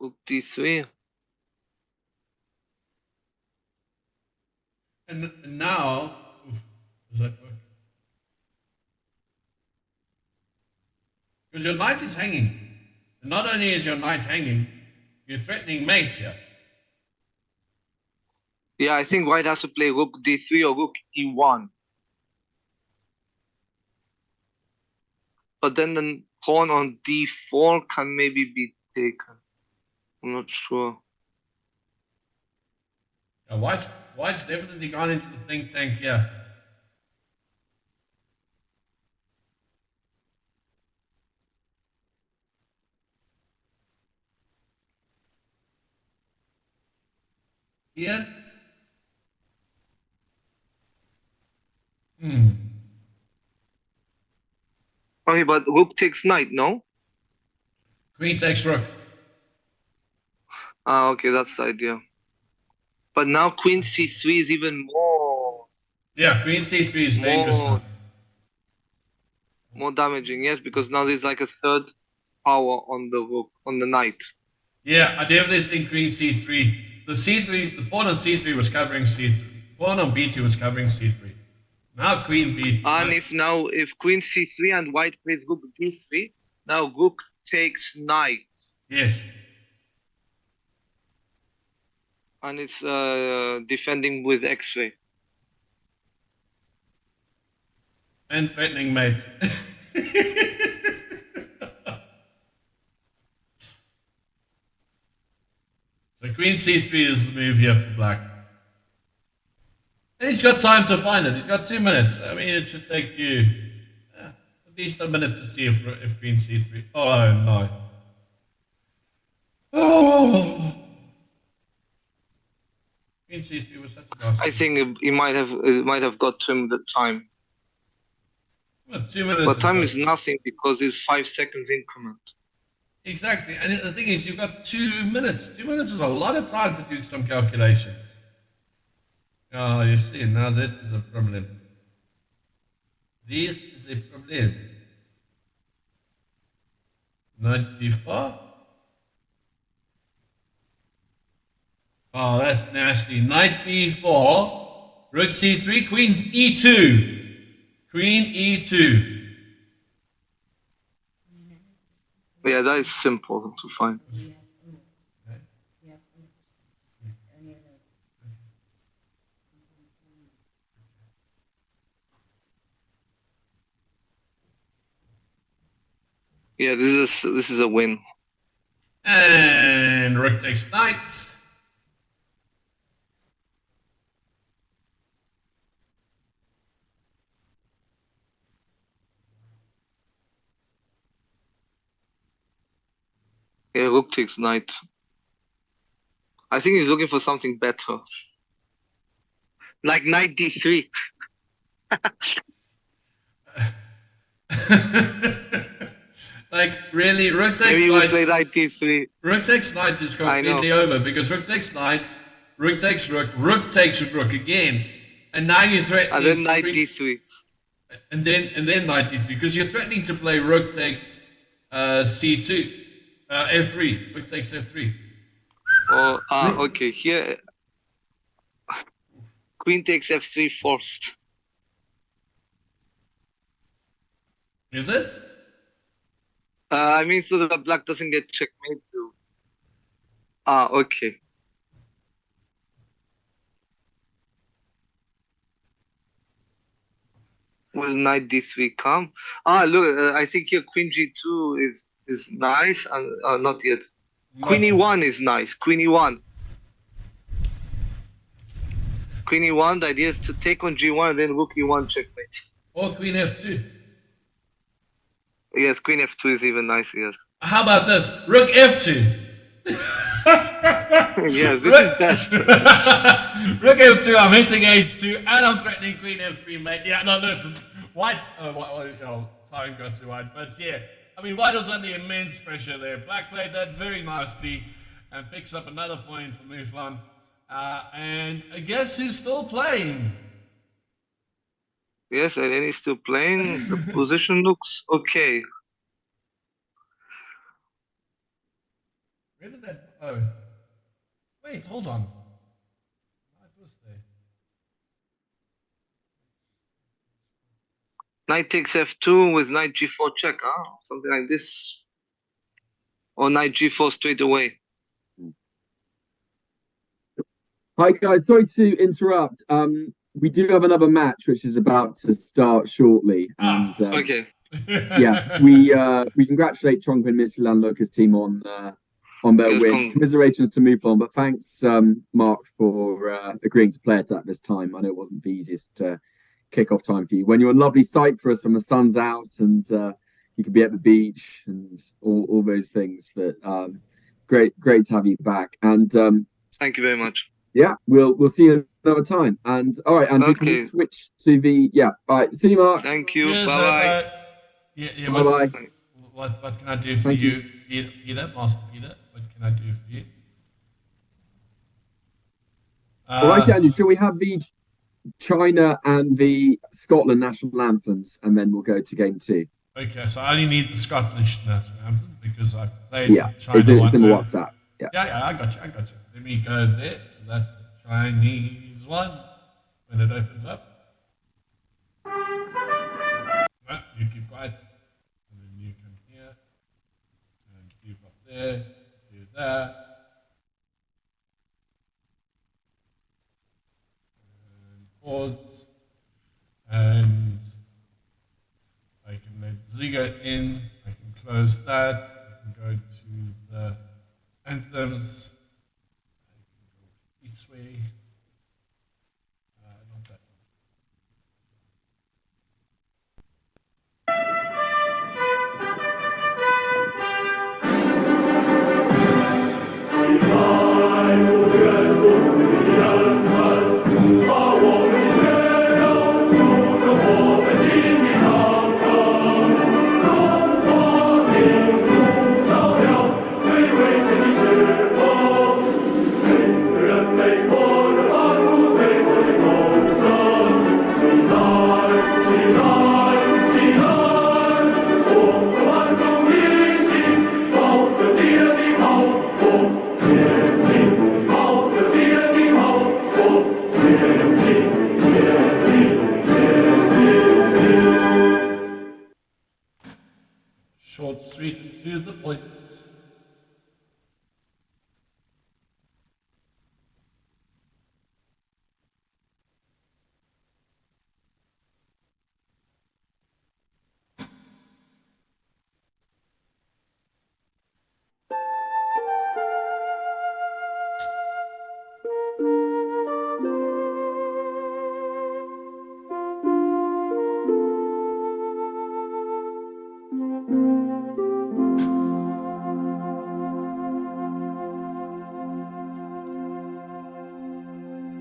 Rook d3. And now, does that work? Because your knight is hanging. And not only is your knight hanging, you're threatening mates here. Yeah, I think white has to play rook d3 or rook e1. But then the pawn on d4 can maybe be taken. I'm not sure. Yeah, white's definitely gone into the think tank here. Here. Okay, but rook takes knight, no? Queen takes rook. Ah, okay, that's the idea. But now queen c3 is even more. Yeah, queen c3 is dangerous now. More damaging, yes, because now there's like a third power on the rook, on the knight. Yeah, I definitely think queen c3. The pawn on c3 was covering c3. Pawn on b2 was covering c3. Now queen b3. And if queen c3 and white plays rook b3, now rook takes knight. Yes. And it's defending with x-ray. And threatening mate. So queen c3 is the move here for black. And he's got time to find it. He's got 2 minutes. I mean, it should take you at least a minute to see if queen c3. Oh, no. Oh. Queen c3 was such a nasty. I think it might have got to him the time. Well, 2 minutes. But time is nothing because it's 5 seconds increment. Exactly. And the thing is, you've got 2 minutes. 2 minutes is a lot of time to do some calculations. Oh, you see, now this is a problem. This is a problem. Knight b4. Oh, that's nasty. Knight b4. Rook c3. Queen e2. Queen e2. Yeah, that is simple to find. Yeah, this is a win. And rook takes knight. Yeah, rook takes knight. I think he's looking for something better. Like knight d3. Like, really? Rook takes Maybe knight. we play knight d3. Rook takes knight is completely over because rook takes knight, rook takes rook takes rook again. And now you're threatening. And then knight d3. And then knight d3 because you're threatening to play rook takes c2. F3. Rook takes f3. Oh, okay. Here, queen takes f3 first. Is it? I mean, so that black doesn't get checkmate too. Okay. Will knight d3 come? Look, I think here queen g2 is nice, and not yet. Queen e1 is nice. Queen e1. Queen E1. The idea is to take on G1 and then Rook E1 checkmate. Or Queen F2. Yes, Queen F2 is even nicer, yes. How about this? Rook F2. Yes, this is best. Rook F2, I'm hitting H2, and I'm threatening Queen F3, mate. Yeah, no, listen. White, time got too wide. But yeah, I mean, White was under immense pressure there. Black played that very nicely and picks up another point for Muflon. And I guess who's still playing? Yes, Eleni's still playing. The position looks okay. Where did that... Oh. Wait, hold on. What was there? Knight takes F2 with Knight G4 check, huh? Something like this. Or Knight G4 straight away. Hi guys, sorry to interrupt. We do have another match which is about to start shortly, and Okay. yeah, we congratulate Chongqing Midtjylland Lucas team on their win. Commiserations to move on, but thanks Mark for agreeing to play it at this time. I know it wasn't the easiest kick-off time for you. When you're in lovely Cyprus when the sun's out and you can be at the beach and all those things. But great to have you back. And thank you very much. Yeah, we'll see you another time. And all right, Andrew, can we switch to the all right, see you, Mark. Thank you. Cheers, bye. Yeah, bye. What can I do for you? Peter, Master Peter, what can I do for you? All right, Andrew, shall we have the China and the Scotland national anthems, and then we'll go to game 2. Okay, so I only need the Scottish national anthem because I played it's China in the WhatsApp. Yeah, I got you. Let me go there. So that's the Chinese one. When it opens up. Well, you keep quiet. And then you come here. And keep up there. Do that. And chords. And I can let Ziga in. I can close that. I can go to the anthems. This way. Not that short, sweet, and to the point.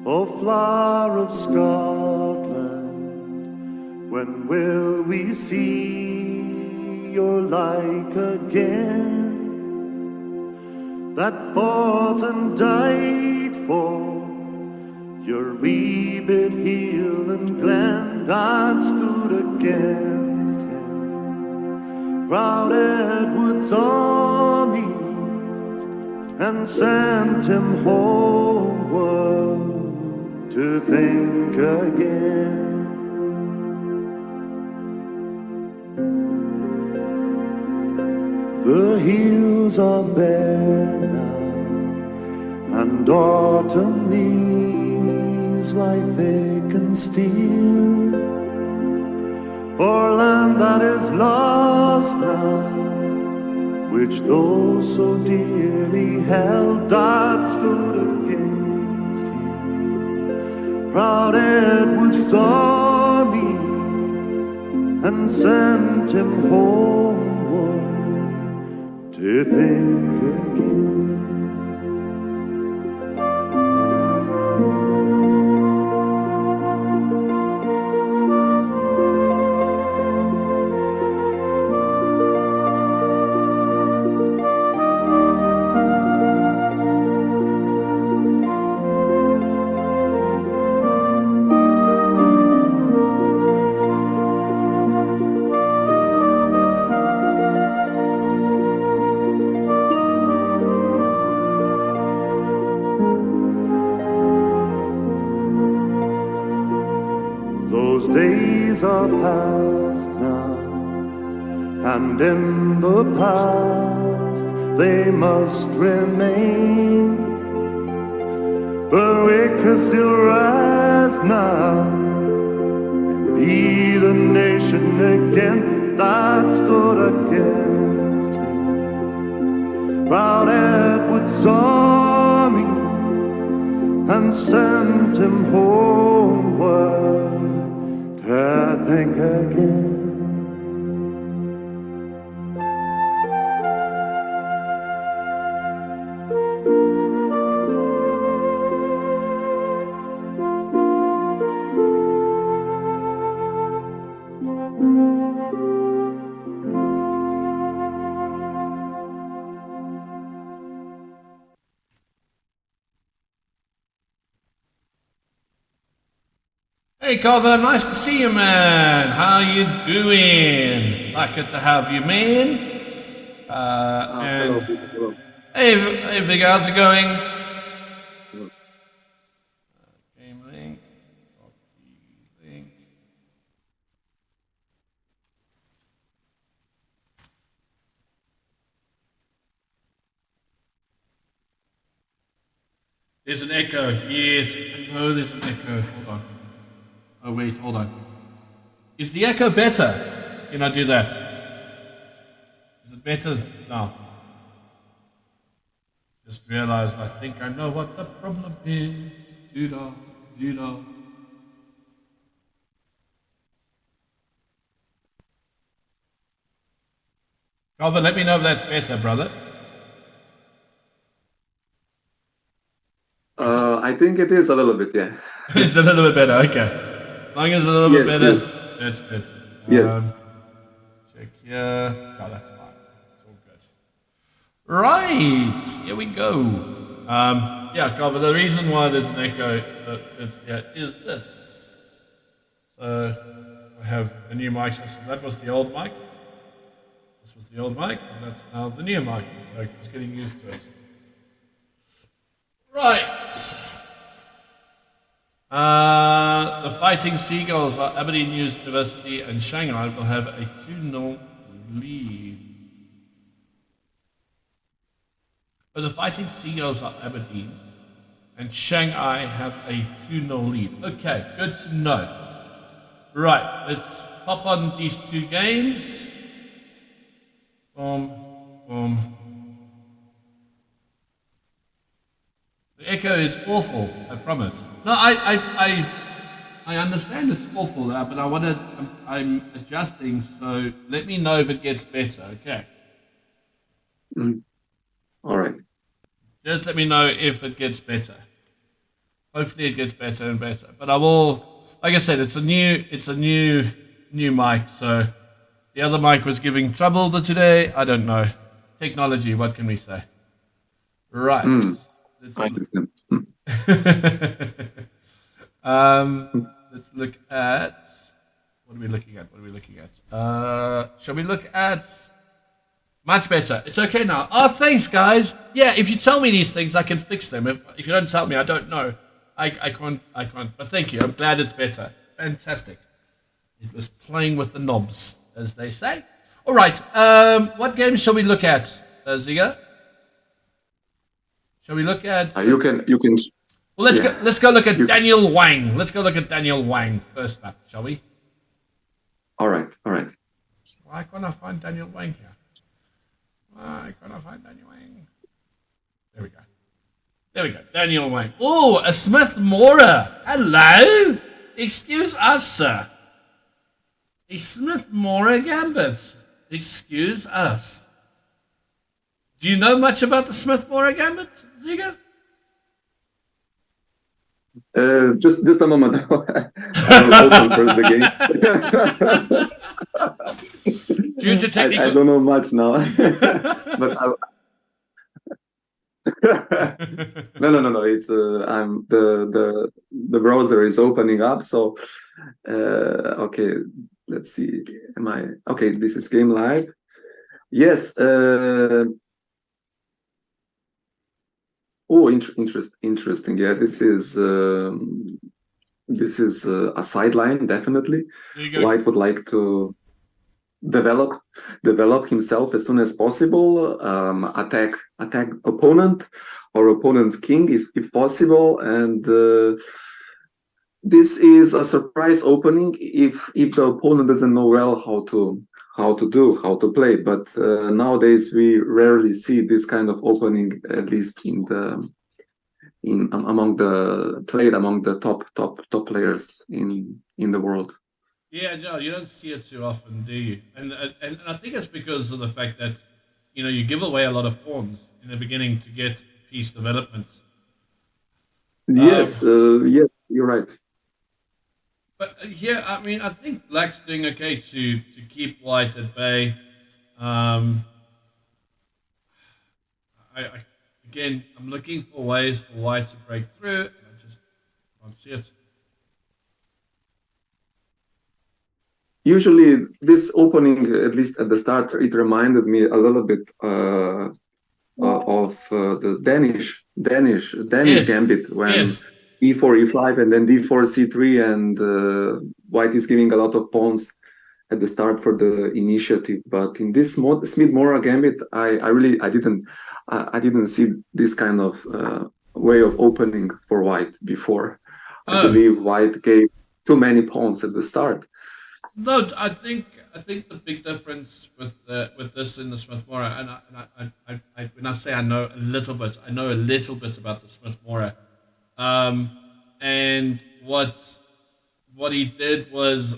O flower of Scotland, when will we see your like again? That fought and died for your wee bit hill and glen, that stood against him, proud Edward's army, and sent him homeward to think again. The hills are bare now, and autumn leaves lie thick and still, o'er land that is lost now, which those so dearly held, that stood against him, proud Edward saw me and sent him homeward to think again. Those days are past now, and in the past they must remain. But we can still rise now and be the nation again that stood against him. Proud Edward saw me and sent him homeward to think again. Hey Carver, nice to see you, man. How you doing? Like it to have you, man. Hello, people. Hello. Hey Vic, how's it going? Game link. Copy link. There's an echo. Yes. Oh, there's an echo. Hold on. Oh wait, hold on. Is the echo better? Can I do that? Is it better now? Just realized I think I know what the problem is. Doo-dah, doo-dah. Calvin, let me know if that's better, brother. I think it is a little bit, yeah. It's a little bit better, okay. As long as it's a little bit better, yes. that's good. Yes. Check here. Oh, that's fine. It's all good. Right, here we go. Yeah, Carver, the reason why there's an echo is this. So I have a new mic system. That was the old mic. This was the old mic, and that's now the new mic. So it's getting used to it. Right. The Fighting Seagulls are Aberdeen University and Shanghai will have a 2-0 lead. But the Fighting Seagulls are Aberdeen and Shanghai have a 2-0 lead. Okay, good to know. Right, let's pop on these two games. The echo is awful, I promise. No, I understand it's awful there, but I'm adjusting, so let me know if it gets better, okay? All right. Just let me know if it gets better. Hopefully it gets better and better. But I will, like I said, it's a new mic, so the other mic was giving trouble today. I don't know. Technology, what can we say? Right. I understand. Let's look at what are we looking at? Shall we look at much better? It's okay now. Oh, thanks, guys. Yeah, if you tell me these things, I can fix them. If you don't tell me, I don't know. I can't. But thank you. I'm glad it's better. Fantastic. It was playing with the knobs, as they say. All right. What games shall we look at, Ziga? Shall we look at? You can. Well, let's go look at Daniel Wang. Let's go look at Daniel Wang first up, shall we? All right. Why can't I find Daniel Wang here? There we go. There we go. Daniel Wayne. Oh, a Smith Mora. Hello. Excuse us, sir. A Smith Mora Gambit. Excuse us. Do you know much about the Smith Mora Gambit, Ziga? Just a moment. I will open first the game. Due to technical... I don't know much now, but no. It's I'm the browser is opening up. So okay, let's see. Am I okay? This is Game Live. Yes. Oh, interesting. Yeah, this is a sideline, definitely. White would like to develop himself as soon as possible, attack opponent or opponent's king if possible, and this is a surprise opening if the opponent doesn't know well how to play. But nowadays we rarely see this kind of opening, at least among the top players in the world. Yeah, no, you don't see it too often, do you? And I think it's because of the fact that, you know, you give away a lot of pawns in the beginning to get piece development. Yes, yes, you're right. But yeah, I mean, I think Black's doing okay to keep White at bay. Again, I'm looking for ways for White to break through, and I just can't see it. Usually, this opening, at least at the start, it reminded me a little bit of the Danish Yes. gambit when Yes. e4, e5, and then d4, c3, and White is giving a lot of pawns at the start for the initiative. But in this Smith-Morra gambit, I didn't see this kind of way of opening for White before. I believe White gave too many pawns at the start. No, I think the big difference with this in the Smith-Morra, and I when I say I know a little bit about the Smith-Morra, and what he did was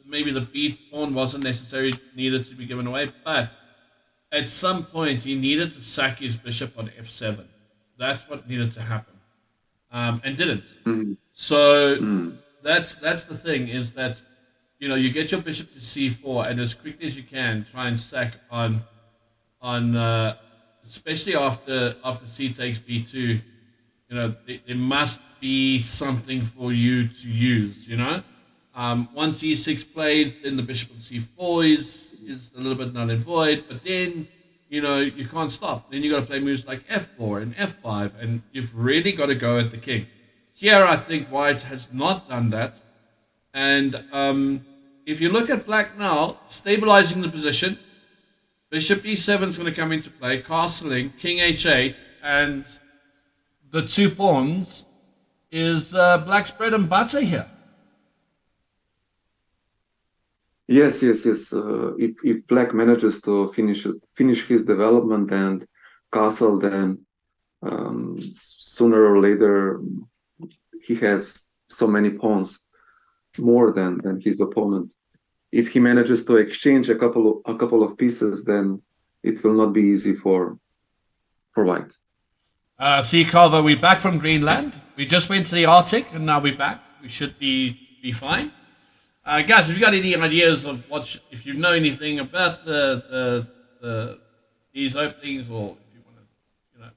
maybe the beat pawn wasn't necessarily needed to be given away, but at some point he needed to sack his bishop on f7. That's what needed to happen, and didn't. Mm-hmm. So that's the thing, is that, you know, you get your bishop to c4, and as quickly as you can, try and sack on especially after c takes b2. You know, there must be something for you to use. You know, once e6 played, then the bishop on c4 is a little bit null and void. But then, you know, you can't stop. Then you got to play moves like f4 and f5, and you've really got to go at the king. Here, I think White has not done that. And if you look at Black now, stabilizing the position, bishop e7 is going to come into play, castling, king h8, and the 2 pawns is Black's bread and butter here. Yes. If Black manages to finish his development and castle, then sooner or later he has so many pawns, more than his opponent. If he manages to exchange a couple of pieces, then it will not be easy for White. See, Carver, we're back from Greenland. We just went to the Arctic, and now we're back. We should be fine. Guys, if you got any ideas of if you know anything about these openings, or if you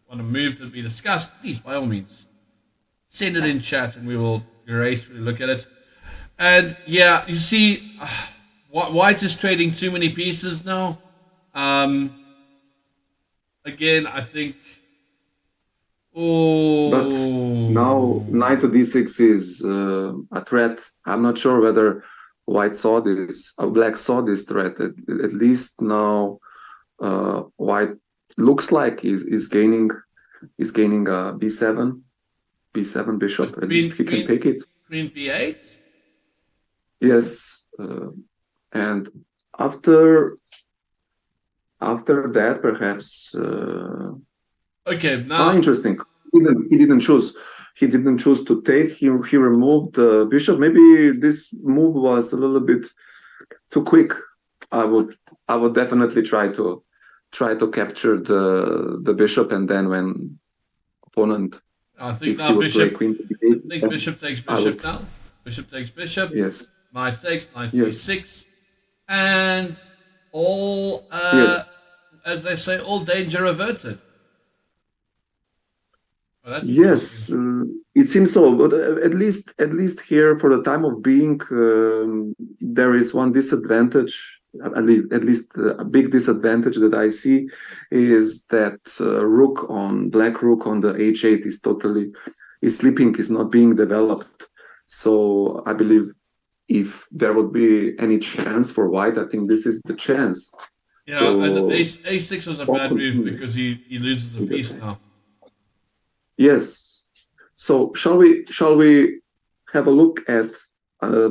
want to move to be discussed, please, by all means, send it in chat, and we will gracefully look at it. And yeah, you see, White is trading too many pieces now. Again, I think. Oh. But now knight to d6 is a threat. I'm not sure whether White saw this. Black saw this threat. At least now, White looks like is gaining a b7 bishop. At least he can take it. Queen b8. Yes, and after that, perhaps. Okay, now interesting. he didn't choose. He didn't choose to take. He removed the bishop. Maybe this move was a little bit too quick. I would definitely try to capture the bishop, and then when opponent, I think if now he would play bishop. queen to I b8, think then bishop takes I bishop would. now. Bishop takes bishop. Yes, Knight takes. Knight yes, c6, and all, yes. as they say, all danger averted. Well, that's interesting. Yes, it seems so. But at least here, for the time of being, there is one disadvantage. At least a big disadvantage that I see is that black rook on the h8 is sleeping, is not being developed. So I believe if there would be any chance for white, I think this is the chance Yeah, and to a6 was a bad move continue. because he loses a piece now. Yes. So shall we have a look at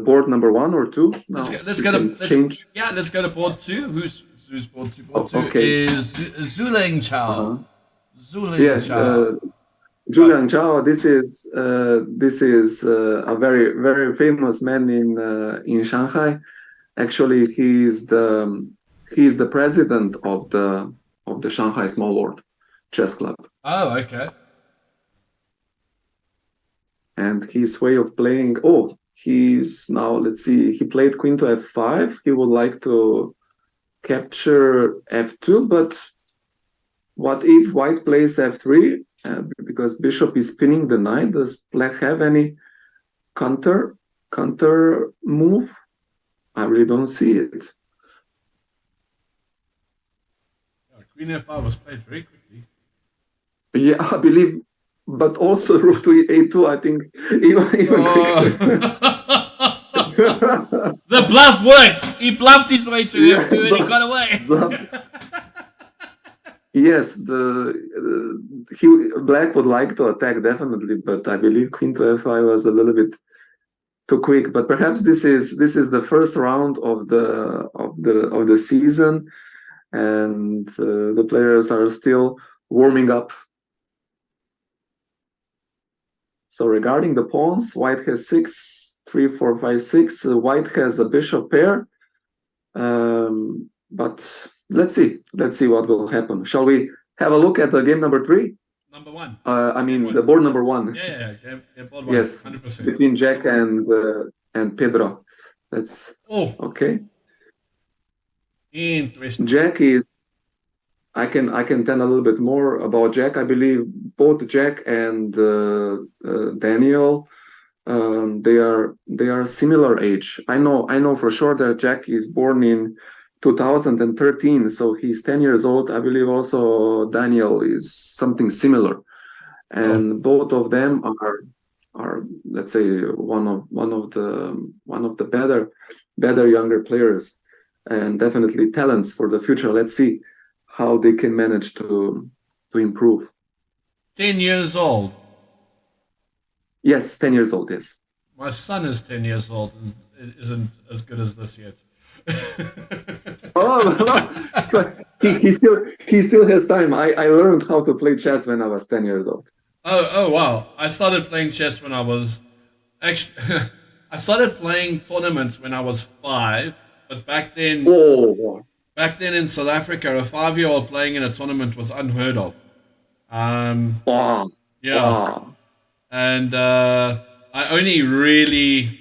board number 1 or 2 now? Let's We go can to change. let's go to board 2. Who's board 2? Board 2 Okay. is Zuleng Chao. Uh-huh. Zuleng Yeah. Chao. Julian Zhao. This is a very very famous man in Shanghai. Actually, he is the president of the Shanghai Small World Chess Club. Oh, okay. And his way of playing, he's now, let's see, he played queen to f5. He would like to capture f2, but what if white plays f3? Because bishop is spinning the knight. Does black have any counter move? I really don't see it. Queen f5 was played very quickly. Yeah, I believe, but also rook to a2, I think, even quicker. The bluff worked. He bluffed his way to f2 and he got away. Yes, black would like to attack definitely, but I believe queen to f5 was a little bit too quick. But perhaps this is the first round of the season, and the players are still warming up. So regarding the pawns, white has 6, 3, 4, 5, 6. White has a bishop pair, but let's see what will happen. Shall we have a look at the game number 3? Number 1. I mean the board number 1. Yeah, game board 1. Yes, 100%. between Jack and Pedro. That's okay. Interesting. Jack is. I can tell a little bit more about Jack. I believe both Jack and Daniel, they are similar age. I know for sure that Jack is born in 2013, so he's 10 years old. I believe also Daniel is something similar, and both of them are let's say one of the better younger players, and definitely talents for the future. Let's see how they can manage to improve. 10 years old. Yes, 10 years old, yes. My son is 10 years old and isn't as good as this yet. But he still has time. I learned how to play chess when I was 10 years old. Oh wow. I started playing chess when I was actually I started playing tournaments when I was 5, but back then in South Africa, a 5-year-old playing in a tournament was unheard of. And I only really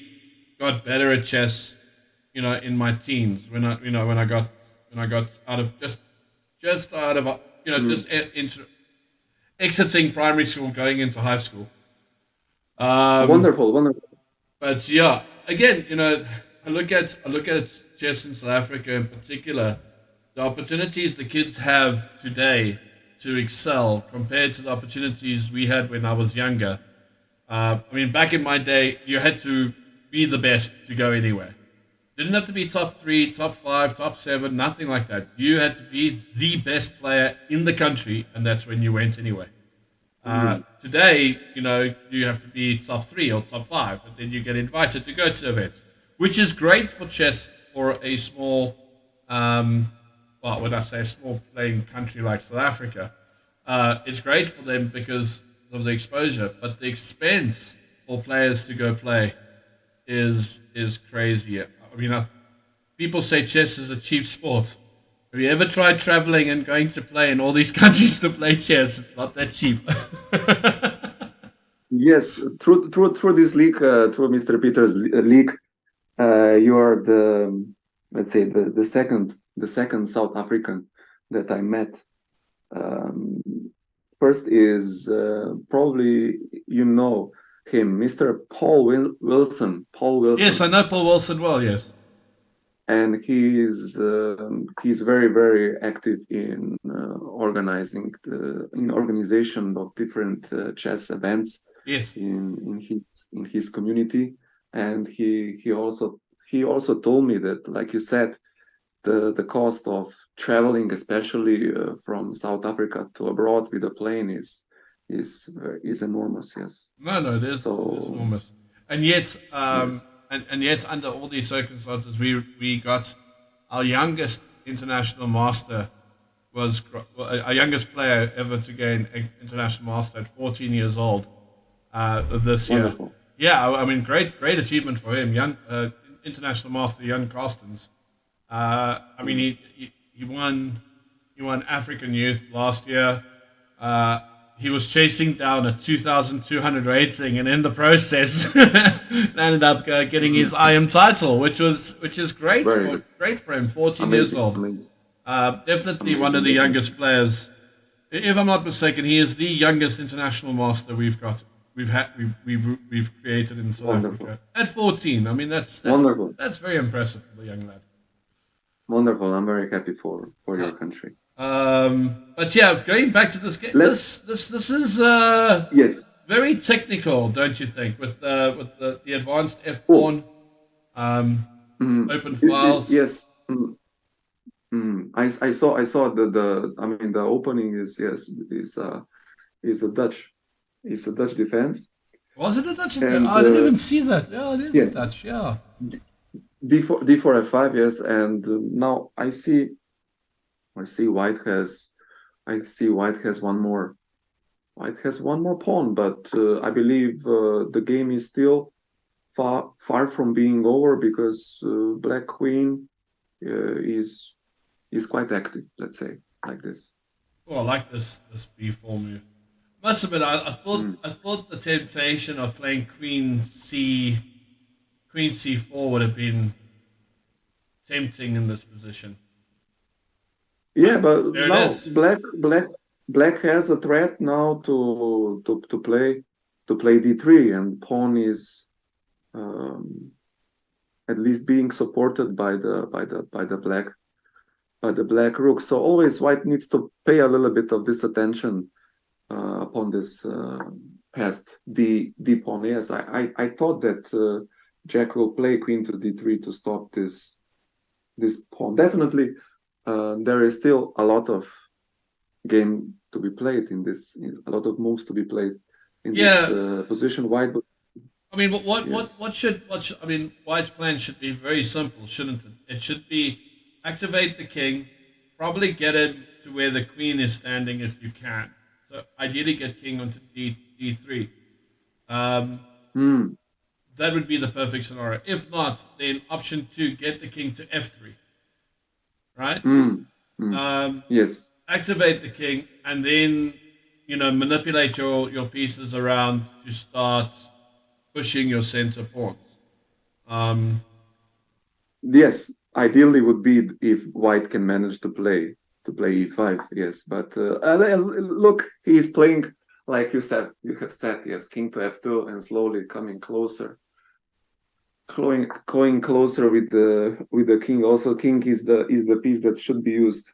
got better at chess, in my teens when I got out of just out of just exiting primary school, going into high school. Wonderful. But yeah, again, I look at chess in South Africa in particular. The opportunities the kids have today to excel compared to the opportunities we had when I was younger. Back in my day, you had to be the best to go anywhere. Didn't have to be top 3, top 5, top 7, nothing like that. You had to be the best player in the country, and that's when you went anywhere. Today, you have to be top 3 or top 5, and then you get invited to go to events, which is great for chess for a small, when I say small playing country like South Africa, it's great for them because of the exposure, but the expense for players to go play is crazy. I mean, people say chess is a cheap sport. Have you ever tried traveling and going to play in all these countries to play chess? It's not that cheap. Yes, through this league, through Mr. Peter's league, you are the, let's say, the second South African that I met. First is probably you know him, Mr. Paul Wilson. Paul Wilson. Yes, I know Paul Wilson well. Yes, and he's very, very active in organization of different chess events. Yes, in his community, and he also told me that, like you said, the cost of traveling, especially from South Africa to abroad with a plane, is enormous. Yes. No, it is enormous, and yet, Yes. and yet, under all these circumstances, we got our youngest international master was our youngest player ever to gain international master at 14 years old this year. Wonderful. Yeah, I mean, great achievement for him, young international master, Jan Carstens. I mean, he won African Youth last year. He was chasing down a 2,200 rating, and in the process, ended up getting his IM title, which is great for him. 14 years old. Amazing. Definitely Amazing. one of the youngest players. If I'm not mistaken, he is the youngest international master we've created in South Africa at 14. I mean, that's wonderful. That's very impressive for the young lad. Wonderful. I'm very happy for your country. But yeah, going back to this game, this is yes, very technical, don't you think? With the advanced F pawn, open files. Yes. I saw the opening is a Dutch defense. Was it a Dutch defense? I didn't even see that. Yeah, it is a Dutch. Yeah. D4 F5, yes, and now I see White has one more. White has one more pawn, but I believe the game is still far from being over, because Black Queen is quite active. Let's say like this. Oh, I like this B4 move. Must admit, I thought the temptation of playing Queen C4 would have been tempting in this position. Yeah, but now Black has a threat now to play D3, and pawn is at least being supported by the black rook. So always White needs to pay a little bit of this attention upon this past D pawn. Yes, I thought that Jack will play Queen to D3 to stop this pawn. Definitely, there is still a lot of game to be played in this. A lot of moves to be played in this position. White. I mean, White's plan should be very simple, shouldn't it? It should be activate the king, probably get him to where the queen is standing if you can. So ideally get king onto D3. That would be the perfect scenario. If not, then option 2, get the king to F3. Right? Yes. Activate the king, and then manipulate your pieces around to start pushing your center pawns. Yes, ideally would be if White can manage to play E5. Yes, but look, he is playing like you have said. Yes, king to F2, and slowly coming closer. Going closer with the king. Also, king is the piece that should be used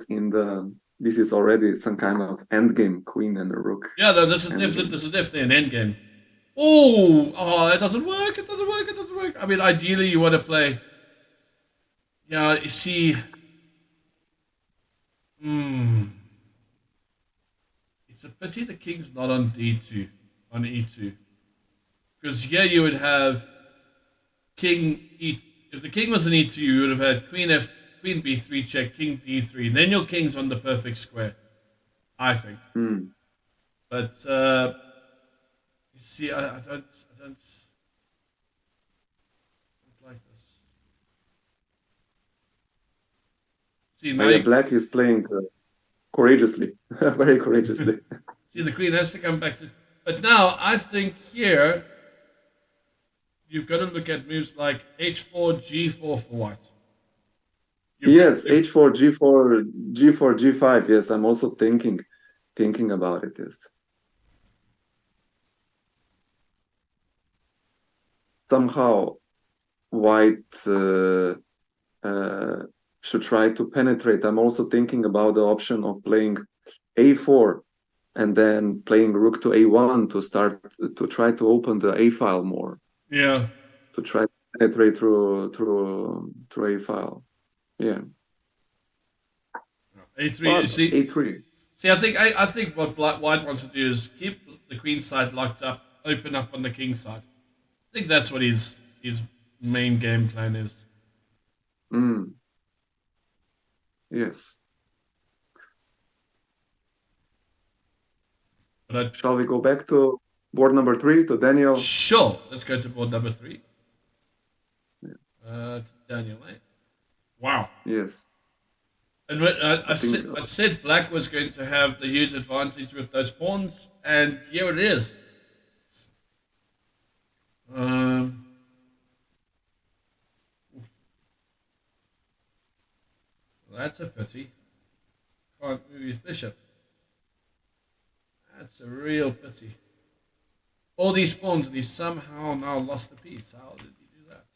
in the. This is already some kind of endgame, queen and a rook. Yeah, this is definitely an endgame. Oh, it doesn't work. It doesn't work. I mean, ideally you want to play. Yeah, you see. It's a pity the king's not on D2, on E2, because here you would have king E. If the king was in E2, you would have had queen B3 check, king D3. Then your king's on the perfect square, I think. But you see, I don't like this. See now, Black is playing courageously, very courageously. See, the queen has to come back to. But now I think here you've got to look at moves like h4, g4 for white. Yes, h4, g4, g4, g5. Yes, I'm also thinking about it. Yes. Somehow, white should try to penetrate. I'm also thinking about the option of playing a4 and then playing rook to a1 to start to try to open the a file more. Yeah. To try to penetrate through a file. Yeah. A3. But You see. A3. See, I think what white wants to do is keep the queen side locked up, open up on the king side. I think that's what his main game plan is. Yes. But shall we go back to board number 3 to Daniel? Sure. Let's go to board number 3. Yeah. To Daniel, eh? Wow. Yes. And I said black was going to have the huge advantage with those pawns, and here it is. That's a pity. Can't move his bishop. That's a real pity. All these pawns, and he somehow now lost the piece. How did he do that?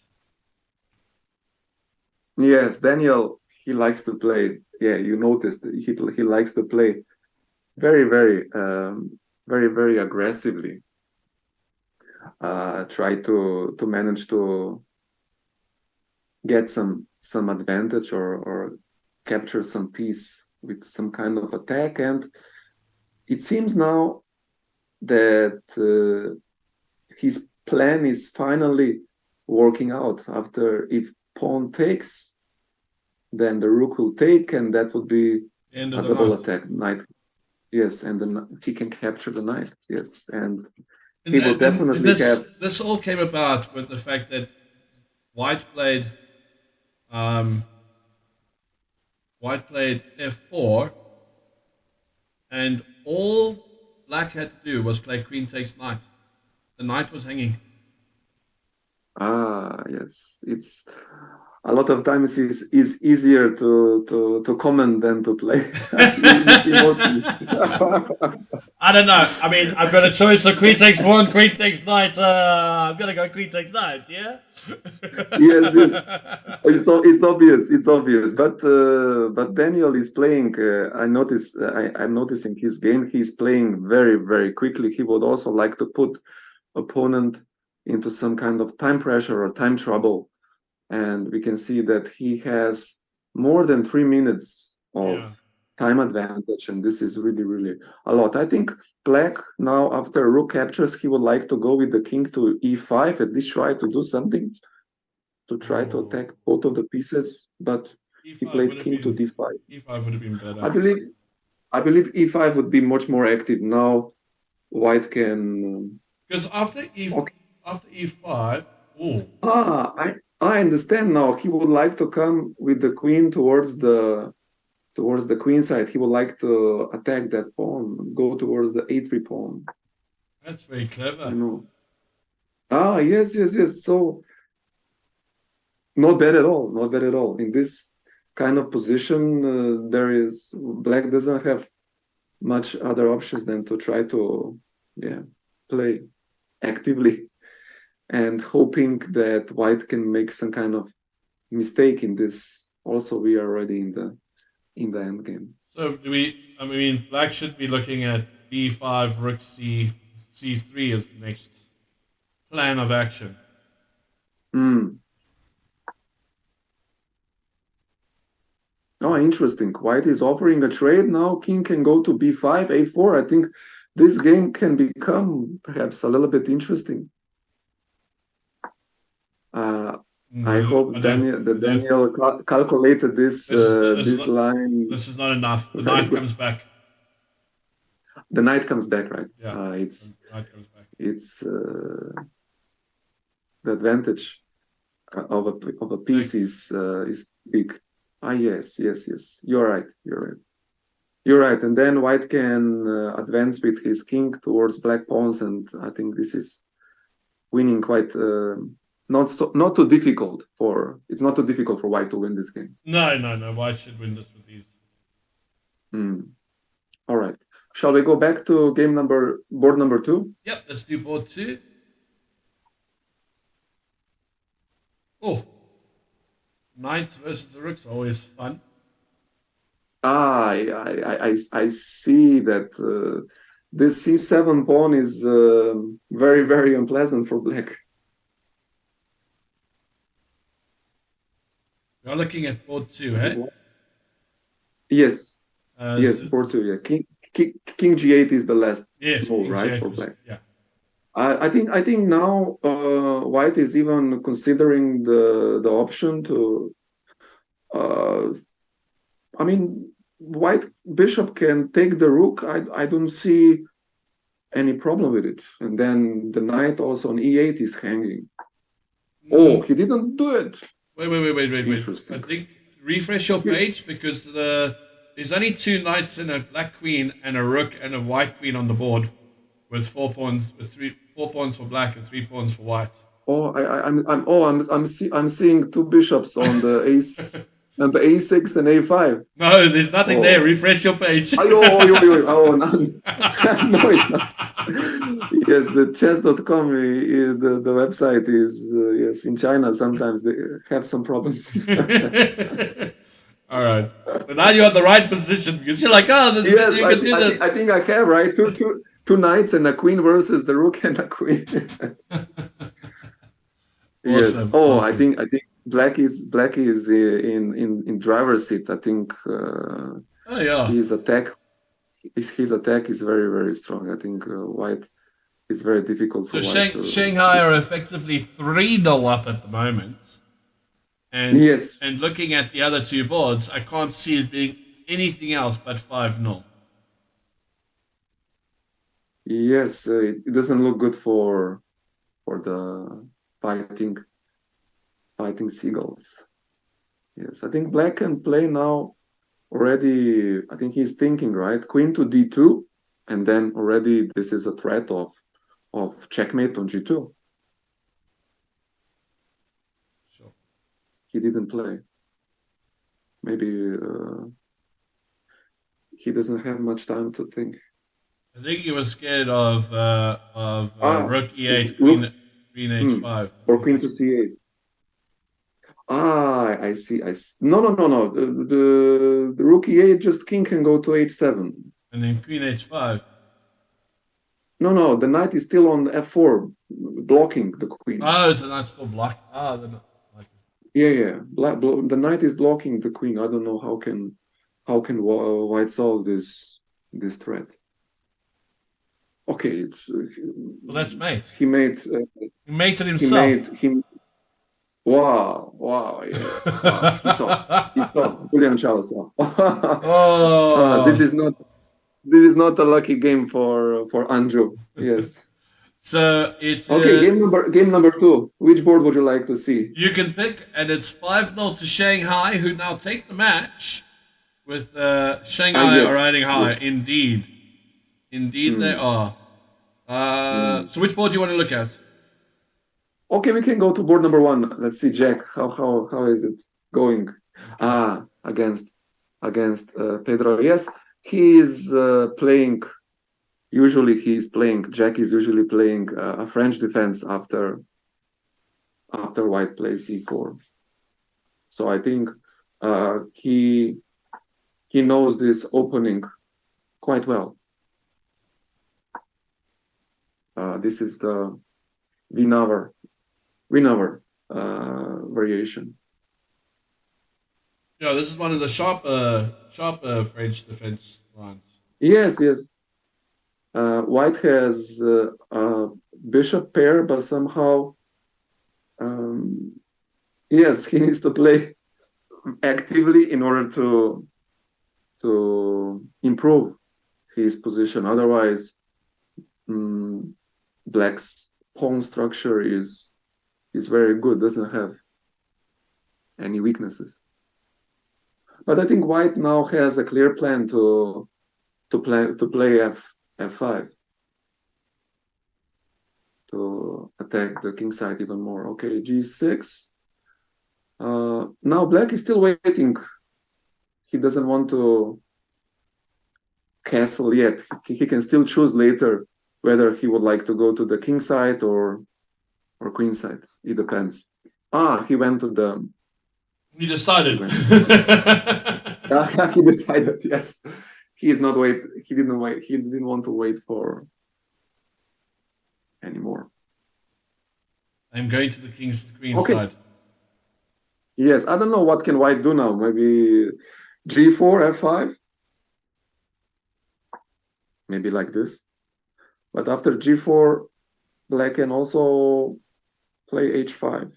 Yes, Daniel, he likes to play. Yeah, you noticed he likes to play very, very aggressively. Try to manage to get some advantage or capture some piece with some kind of attack, and it seems now that his plan is finally working out. After, if pawn takes, then the rook will take, and that would be a double attack knight. Yes, and then he can capture the knight. Yes, and he will definitely have. This all came about with the fact that white played f4, and all black had to do was play queen takes knight. The knight was hanging. Yes, it's a lot of times is easier to comment than to play. You see more things. I don't know. I mean, I've got a choice of queen takes pawn, queen takes knight. I'm gonna go queen takes knight. Yeah. Yes. It's obvious. It's obvious. But Daniel is playing. I'm noticing his game. He's playing very, very quickly. He would also like to put opponent into some kind of time pressure or time trouble, and we can see that he has more than 3 minutes of time advantage, and this is really a lot. I think black now, after rook captures, he would like to go with the king to e5, at least try to do something to try to attack both of the pieces, but he played king to d5. E5 would have been better. I believe e5 would be much more active now. White can, because after e5, I understand now. He would like to come with the queen towards the queen side. He would like to attack that pawn, go towards the a3 pawn. That's very clever. You know. Yes. So not bad at all. Not bad at all. In this kind of position, black doesn't have much other options than to try to play actively, and hoping that white can make some kind of mistake in this. Also, we are already in the end game. So I mean, black should be looking at b5, rook c3 as the next plan of action. Oh, interesting. White is offering a trade now. King can go to b5, a4. I think this game can become perhaps a little bit interesting. I hope Daniel calculated this line. This is not enough. The knight comes back. the knight comes back, right? Yeah, It's knight comes back. It's the advantage of a piece is big. Yes. You're right. And then white can advance with his king towards black pawns, and I think this is winning quite not too difficult for. It's not too difficult for white to win this game. No. White should win this with these. All right. Shall we go back to board number 2? Yep, let's do board 2. Oh, knights versus the rooks, always fun. I see that this c7 pawn is very, very unpleasant for black. You're looking at board 2, eh? Yes. Board 2. Yeah, King G8 is the last move, right, for black. Yeah. I think now white is even considering the option to. I mean, white bishop can take the rook. I don't see any problem with it. And then the knight also on e8 is hanging. Oh, he didn't do it. Wait. I think refresh your page because there's only 2 knights and a black queen and a rook and a white queen on the board with 4 pawns, with 4 pawns for black and 3 pawns for white. Oh, I'm seeing 2 bishops on the ace. And the a6 and a5. No, there's nothing there. Refresh your page. Oh, no, it's not. Yes, the chess.com, the website is, yes, in China, sometimes they have some problems. All right. But now you're at the right position because you're like, yes, you can do this. I think I have, right? Two knights and a queen versus the rook and a queen. Yes. Awesome, Oh, awesome. I think Black is in driver's seat. I think his attack is very, very strong. I think white is very difficult for white. So Shanghai are effectively 3-0 up at the moment. And yes. And looking at the other 2 boards, I can't see it being anything else but 5-0. Yes, it doesn't look good for the fighting seagulls. Yes, I think black can play now already. I think he's thinking, right? Queen to d2, and then already this is a threat of checkmate on g2. Sure. He didn't play. Maybe he doesn't have much time to think. I think he was scared of rook e8, queen h5. Or queen to c8. I see. No. The rook e8, just king can go to h7. And then queen h5. No. The knight is still on f4, blocking the queen. Oh, so that's still blocked. They're not blocking. Yeah. The knight is blocking the queen. I don't know how can white solve this threat. Okay, Well, that's mate. He mated himself. Wow, yeah. Wow. He saw. Julian Charles saw. This is not a lucky game for Andrew. Yes. So it's okay. Game number 2. Which board would you like to see? You can pick, and it's 5-0 to Shanghai, who now take the match with Shanghai are riding high. Yes. Indeed, they are. So which board do you want to look at? Okay, we can go to board number 1. Let's see, Jack. How is it going? Against Pedro. Yes, he is playing. Usually, Jack is usually playing a French defense after white plays e4. So I think he knows this opening quite well. This is the Wiener variation. Yeah, this is one of the sharper French defense lines. Yes. White has a bishop pair, but somehow, yes, he needs to play actively in order to improve his position. Otherwise, black's pawn structure is very good, doesn't have any weaknesses. But I think white now has a clear plan to play f5 to attack the king side even more. Okay, g6. Now black is still waiting. He doesn't want to castle yet. He can still choose later whether he would like to go to the king side or queen side. It depends. He went to the. You decided. He decided. Yes, he is not wait. He didn't wait. He didn't want to wait for anymore. I'm going to the queen side. Yes, I don't know what can white do now. Maybe g4, f5. Maybe like this. But after g4, black can also play h5.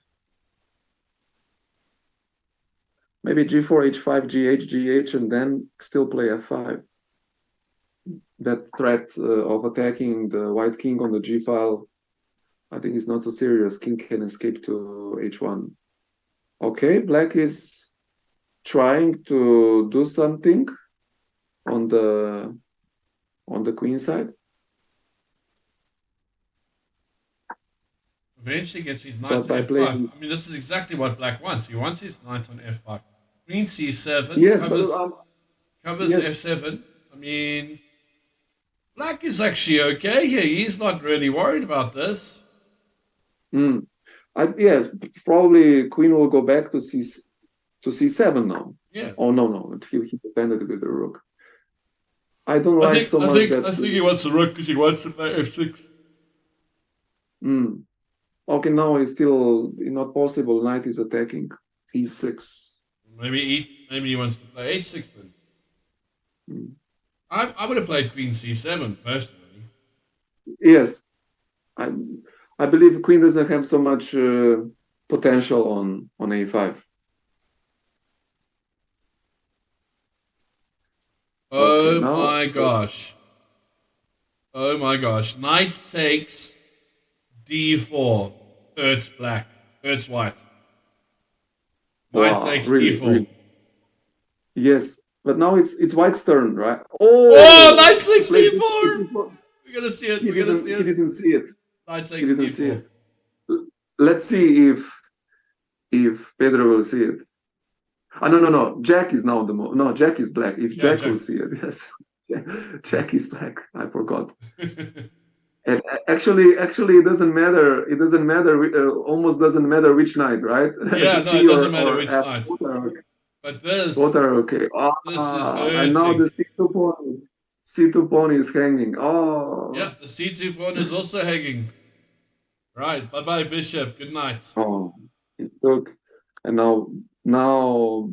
Maybe g4, h5, g8, g8, and then still play f5. That threat of attacking the white king on the g file, I think is not so serious. King can escape to h1. Okay, black is trying to do something on the queen side. Eventually gets his knight on f5. I mean, this is exactly what black wants. He wants his knight on f5. Queen c7 covers f7. I mean, black is actually okay here. He's not really worried about this. Probably queen will go back to c7 now. Yeah. Oh no, he defended with the rook. I don't like so much that. I think he wants the rook because he wants to play f6. Okay, now it's still not possible. Knight is attacking e6. Maybe he wants to play h6 then. I would have played queen c7 personally. Yes, I believe queen doesn't have so much potential on a5. Oh my gosh! Oh my gosh! Knight takes d4. Hurts black. Hurts white. Knight takes d4. Really? Yes, but now it's white's turn, right? Knight takes d4. We're gonna see it. He didn't see it. Knight takes d4. See it. Let's see if Pedro will see it. No. Jack is now no. Jack is black. If Jack will see it, yes. Jack is black. I forgot. And actually, it doesn't matter. It doesn't matter. Almost doesn't matter which knight, right? Yeah, no, it doesn't matter which knight. But this. Both are okay. This is hurting. And now the C2 pawn is hanging. Yeah, the C2 pawn is also hanging. Right. Bye bye, bishop. Good night. It took, and now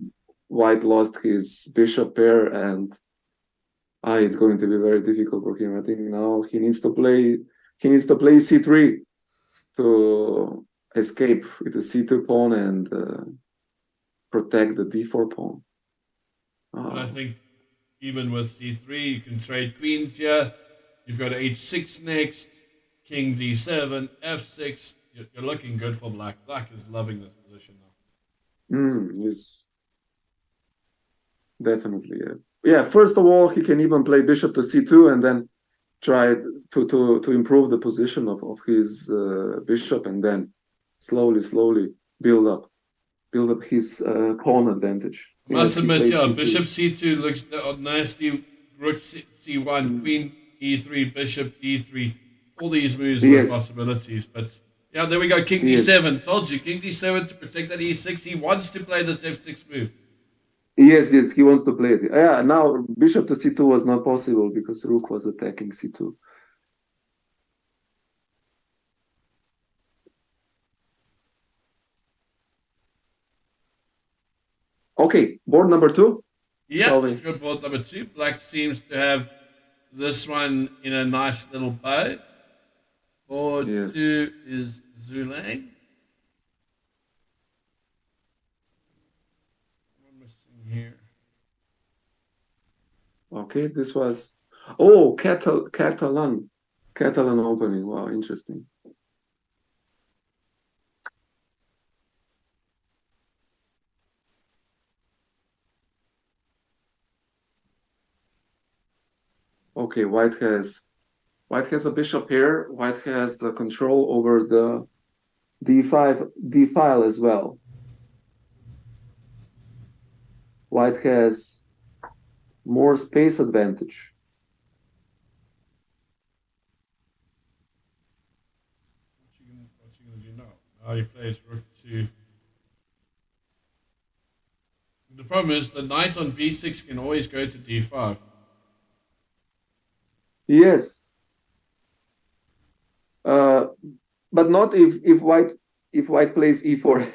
white lost his bishop pair, and it's going to be very difficult for him. I think now he needs to play c3 to escape with the c2 pawn and protect the d4 pawn. And I think even with c3, you can trade queens here. You've got h6 next, king d7, f6. You're looking good for black. Black is loving this position now. Yes, definitely. Yeah. First of all, he can even play bishop to c2 and then try to improve the position of his bishop, and then slowly build up his pawn advantage. I must admit, bishop c2 looks nasty. Rook c1, queen e3, bishop d3. All these moves are possibilities, but yeah, there we go. King d7. Told you, king d7 to protect that e6. He wants to play this f6 move. Yes, he wants to play it. Yeah, now bishop to c2 was not possible because rook was attacking c2. Okay, board number 2. Yeah, let's go board number 2. Black seems to have this one in a nice little bow. Board 2 is Zulang. What am I missing here? Okay, this was Oh, Catalan opening. Wow, interesting. Okay, White has a bishop here. White has the control over the d file as well. White has more space advantage. What's he going to do now? Now he plays rook to... The problem is the knight on b6 can always go to d5. Yes. But not if white plays e4.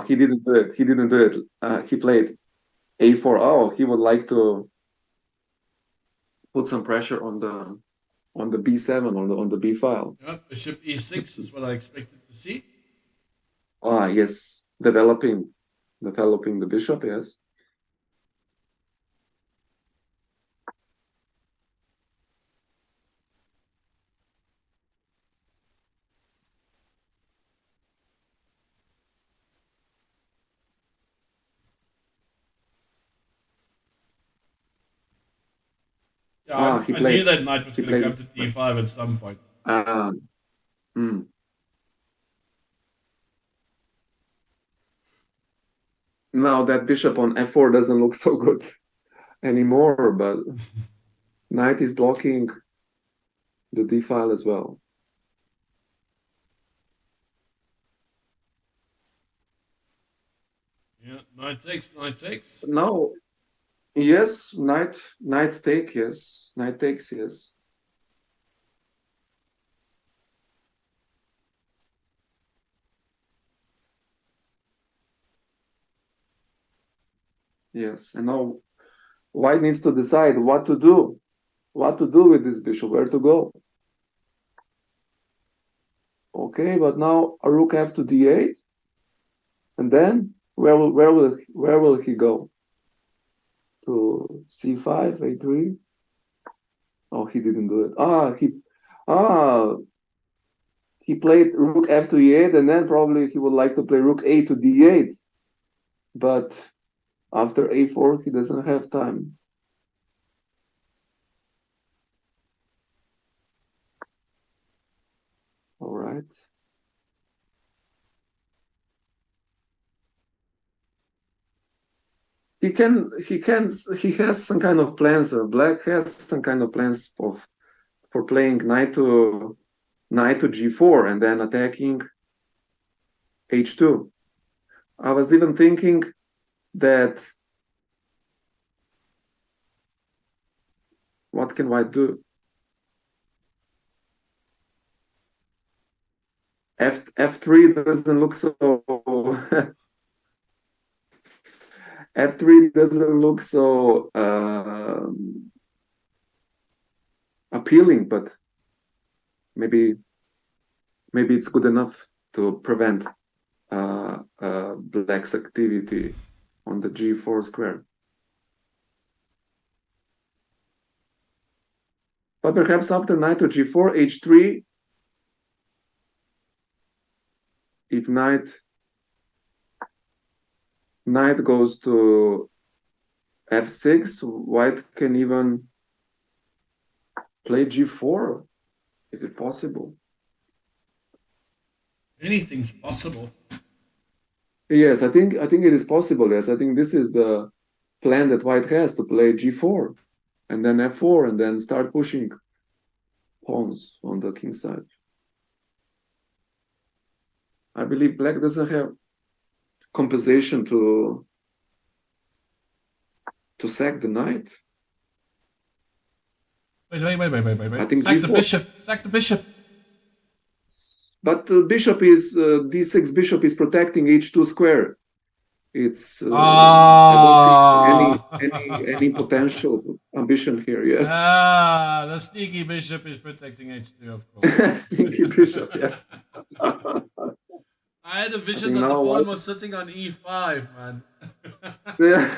He didn't do it. He didn't do it. He played a4. Oh, he would like to put some pressure on the b7 on the b file. Yeah, bishop e6 is what I expected to see. Yes, developing the bishop. Yes. Yeah, I knew that knight was going to come to d5 at some point. Now that bishop on f4 doesn't look so good anymore, but knight is blocking the d file as well. Yeah, knight takes. No, yes, knight take, yes, knight takes, yes. Yes, and now white needs to decide what to do with this bishop, where to go. Okay, but now a rook f to d8, and then where will he go? To c5, a3. Oh, he didn't do it. He played rook f to e8, and then probably he would like to play rook a to d8, but after a4 he doesn't have time. All right. He has some kind of plans. Black has some kind of plans for playing knight to g4 and then attacking h2. I was even thinking that what can white do? F3 doesn't look so F3 doesn't look so appealing, but maybe it's good enough to prevent black's activity on the g4 square. But perhaps after knight to g4, h3, if knight goes to f6, white can even play g4. Is it possible? Anything's possible. Yes, I think it is possible. Yes, I think this is the plan that white has, to play g4 and then f4 and then start pushing pawns on the king side. I believe black doesn't have compensation to sack the knight. Wait. I think sack g4. Sack the bishop. But the bishop is d6 bishop is protecting h2 square. It's I don't see any potential ambition here. Yes. The sneaky bishop is protecting h2, of course. Sneaky bishop. Yes. I had a vision that the pawn was sitting on e5, man. Yeah.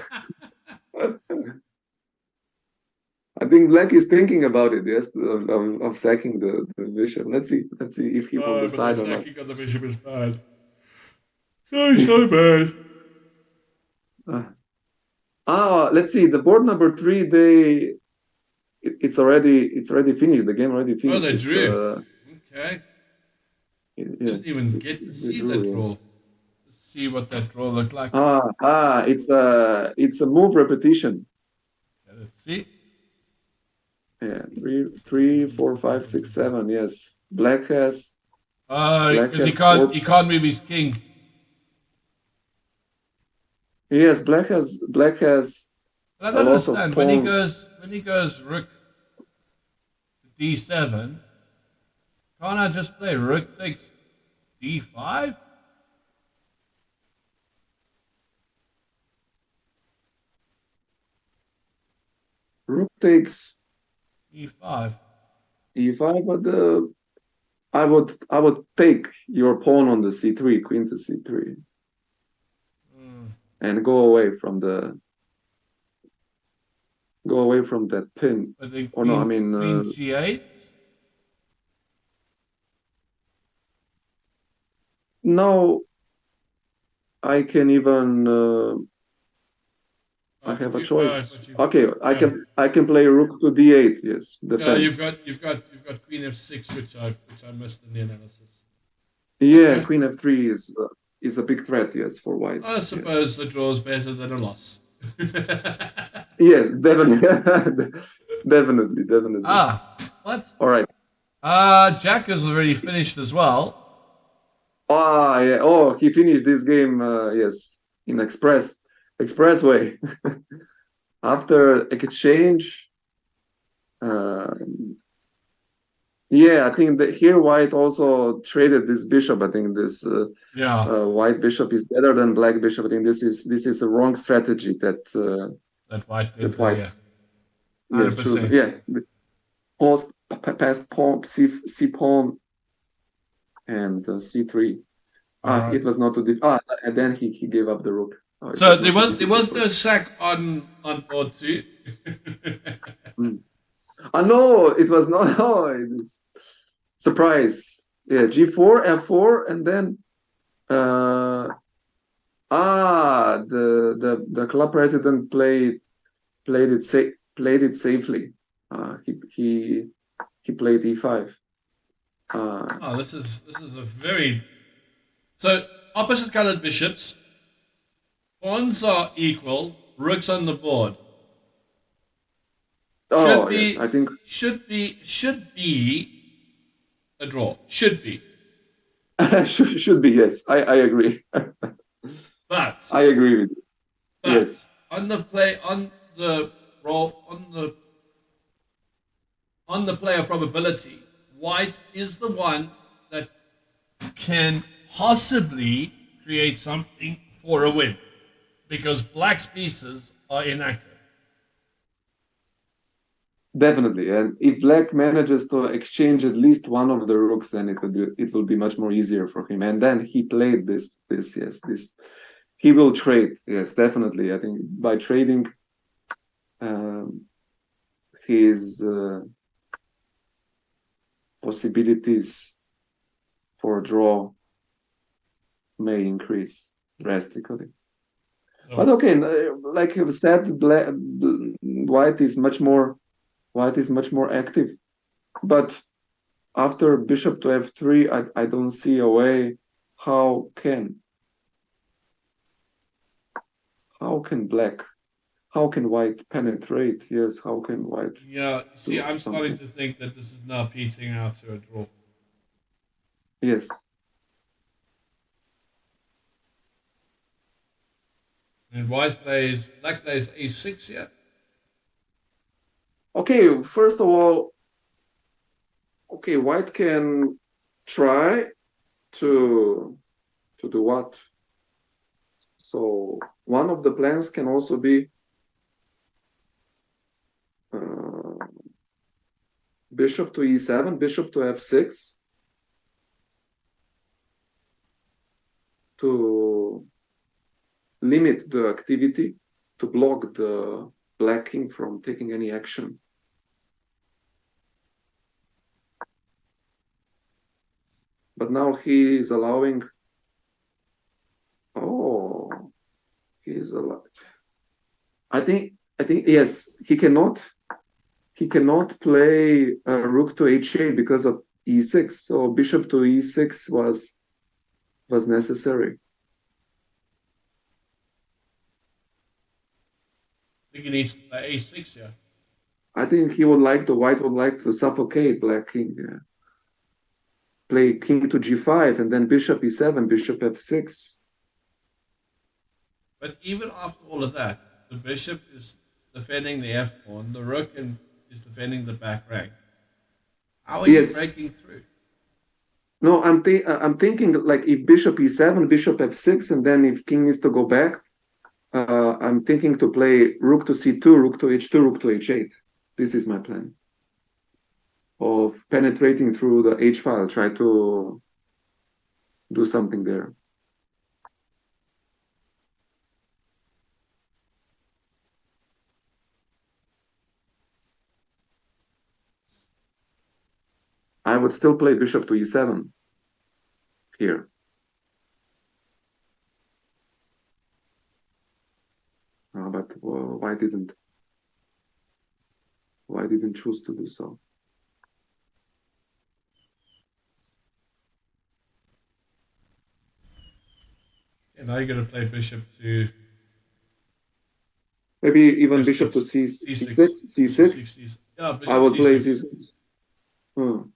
think black is thinking about it, yes, of sacking the bishop. Let's see if he will decide or not. Sacking of the bishop is bad. So bad. Let's see. The board number 3, it's already finished. The game already finished. Oh, they drew. Okay. Yeah, Didn't even get to see drew, that draw. See what that draw looked like. It's a move repetition. Okay, let's see. Yeah, 3, 4, 5, 6, 7. Yes, black has. Because he can't move his king. Yes, black has. I don't understand when he goes rook to d7. Can't I just play rook takes d5? Rook takes e5. e5, but I would take your pawn on the c3, queen to c3, and go away from that pin. Or no, I mean queen g8. No, I can even. I have a choice. Okay, I can play rook to d8. Yes, defend. No, you've got queen f6, which I missed in the analysis. Yeah, okay. Queen f3 is a big threat. Yes, for white. I suppose the draw is better than a loss. Yes, definitely, definitely. What? All right. Jack has already finished as well. Yeah. Oh, he finished this game. Yes, in expressway. After exchange. Yeah, I think that here white also traded this bishop. I think this white bishop is better than black bishop. I think this is a wrong strategy that white did. Yeah. Yes, choose. Yeah, past pawn c pawn and c3. Right. It was not too deep. And then he gave up the rook. So there was no sack on board 2. No, it was not. Oh, it is surprise. Yeah, g4, f4, and then the club president played it safely. He played e5. This is a very so opposite colored bishops. Pawns are equal. Rooks on the board. Yes, I think should be a draw. Should be. should be, yes. I agree. But I agree with you. Yes. On the play of probability, white is the one that can possibly create something for a win, because black's pieces are inactive. Definitely, and if black manages to exchange at least one of the rooks, then it will be much more easier for him. And then he played this. Yes, this he will trade. Yes, definitely. I think by trading, his possibilities for a draw may increase drastically. But okay, like you've said, white is much more active. But after bishop to f3, I don't see a way how can white penetrate? Yes, how can white? Yeah, see, I'm starting to think that this is now petering out to a draw. Yes. And black plays a6 here. Okay, first of all, white can try to do what? So one of the plans can also be bishop to e7, bishop to f6 to limit the activity, to block the black king from taking any action. but now he is allowing. Oh, he is allowed. I think yes, he cannot play rook to h8 because of e6. So bishop to e6 was necessary. I think he needs to play a6, yeah. I think white would like to suffocate black king. Yeah. Play king to g5 and then bishop e7, bishop f6. But even after all of that, the bishop is defending the f pawn, the rook is defending the back rank. How are you breaking through? No, I'm thinking like if bishop e7, bishop f6, and then if king needs to go back, I'm thinking to play rook to c2, rook to h2, rook to h8. This is my plan of penetrating through the h file, try to do something there. I would still play bishop to e7 here. But why didn't choose to do so? And now you're going to play bishop to... Maybe even bishop to c6. Yeah, bishop I would play c6. c6.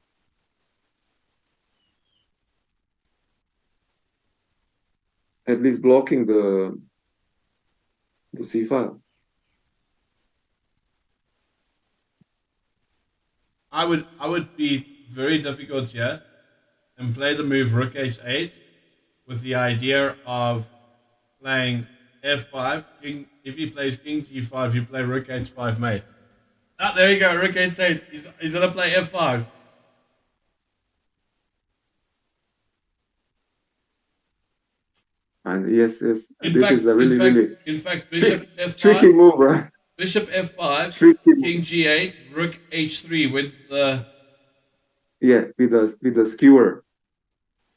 At least blocking the c file. I would be very difficult here and play the move rook h8 with the idea of playing f5. King, if he plays king g5, you play rook h5 mate. Ah, there you go, rook h8. He's going to play f5. And yes, this fact, is a really in fact, bishop f5, tricky move, right? Bishop f5, tricky king g8, rook h3 wins the... Yeah, with the skewer.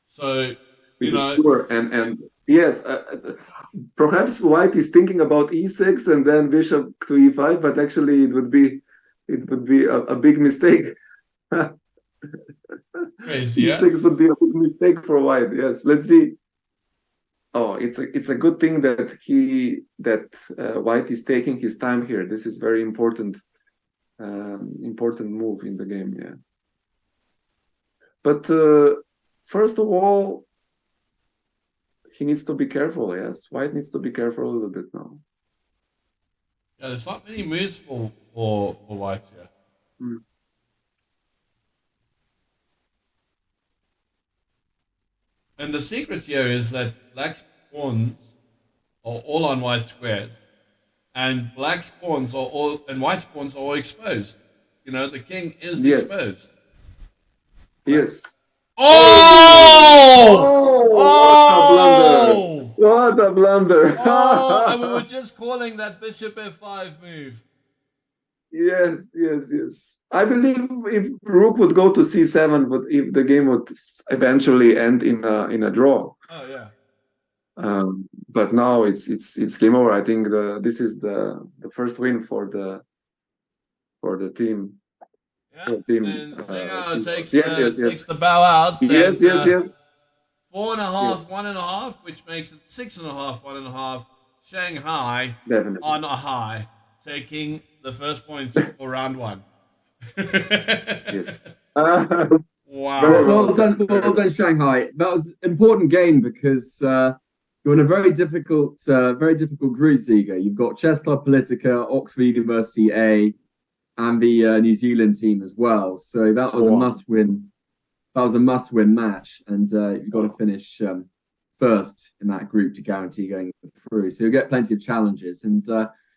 So, with the skewer and yes, perhaps white is thinking about e6 and then bishop to e5, but actually it would be a big mistake. Crazy, e6 would be a big mistake for white. Yes, let's see. Oh, it's a good thing that white is taking his time here. This is very important move in the game. Yeah, but first of all, he needs to be careful. Yes, white needs to be careful a little bit now. Yeah, there's not many moves for white here. And the secret here is that black's pawns are all on white squares, and black's pawns are all and white's pawns are all exposed. You know, the king is exposed. Yes. Oh! What a blunder! Oh, and we were just calling that bishop f5 move. Yes. I believe if rook would go to c7, but if the game would eventually end in a draw. Oh yeah. But now it's game over. I think this is the first win for the team. Yeah. And takes yes. the bow out. Yes. 4.5, 1.5, which makes it 6.5, 1.5. Shanghai Definitely. on a high, taking the first points for round one. Yes. Wow. Well done, Shanghai. That was an important game because you're in a very difficult group, Ziga. You've got Chess Club Politica, Oxford University A, and the New Zealand team as well. So that was a must-win. That was a must-win match, and you've got to finish first in that group to guarantee going through. So you'll get plenty of challenges. And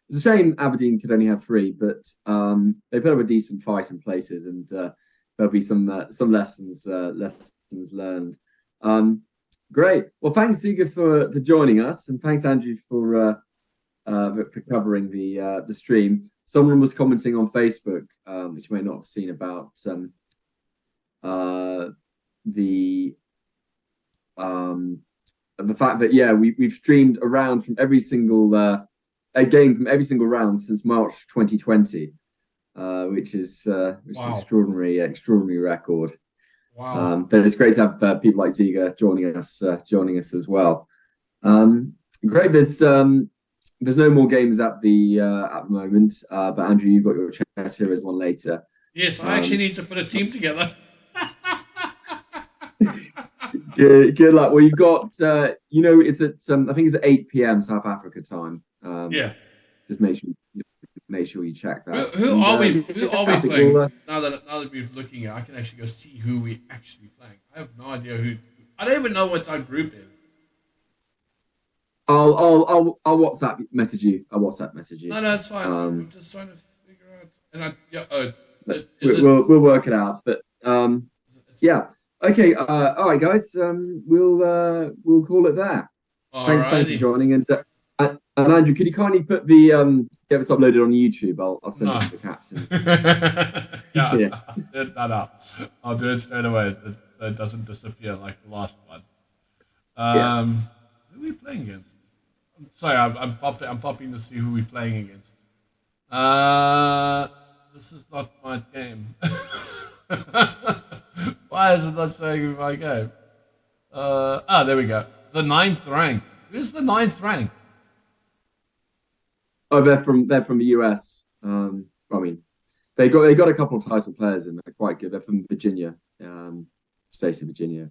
it's a shame Aberdeen could only have 3, but they put up a decent fight in places, and there'll be some lessons learned. Great. Well, thanks, Ziga, for joining us, and thanks, Andrew, for covering the stream. Someone was commenting on Facebook, which you may not have seen, about the And the fact that we've streamed around from every single a game from every single round since March 2020, which is an extraordinary record. Wow. But it's great to have people like Ziga joining us as well. Great. There's no more games at the moment, but Andrew, you've got your Chess Heroes one later. Yes, I actually need to put a team together. Good luck. Well, you've got it's at I think it's at 8 p.m. South Africa time. Yeah. Just make sure you check that. Who are we playing? We'll, now that we're looking at, I can actually go see who we actually playing. I have no idea who. I don't even know what our group is. I'll WhatsApp message you. No, it's fine. I'm just trying to figure out. We'll work it out. But yeah. Okay. All right, guys. We'll call it there. Thanks for joining. And Andrew, could you kindly put the get this uploaded on YouTube? I'll send it to the captains. Yeah. I'll do it straight away. It doesn't disappear like the last one. Who are we playing against? I'm sorry, I'm popping to see who we're playing against. This is not my game. Why is it not showing me my game? There we go. The 9th rank. Who's the 9th rank? Oh, they're from the US. I mean, they got a couple of title players in. They're quite good. They're from Virginia, state of Virginia.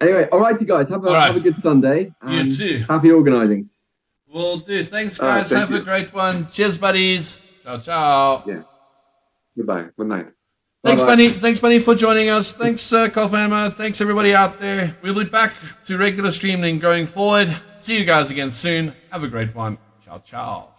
Anyway, all righty, guys. Have a good Sunday. You too. Happy organising. Will do. Thanks, guys. Have a great one. Cheers, buddies. Ciao, ciao. Yeah. Goodbye. Good night. Thanks, Bunny. Thanks, Bunny, for joining us. Thanks, Colfhammer. Thanks, everybody out there. We'll be back to regular streaming going forward. See you guys again soon. Have a great one. Ciao, ciao.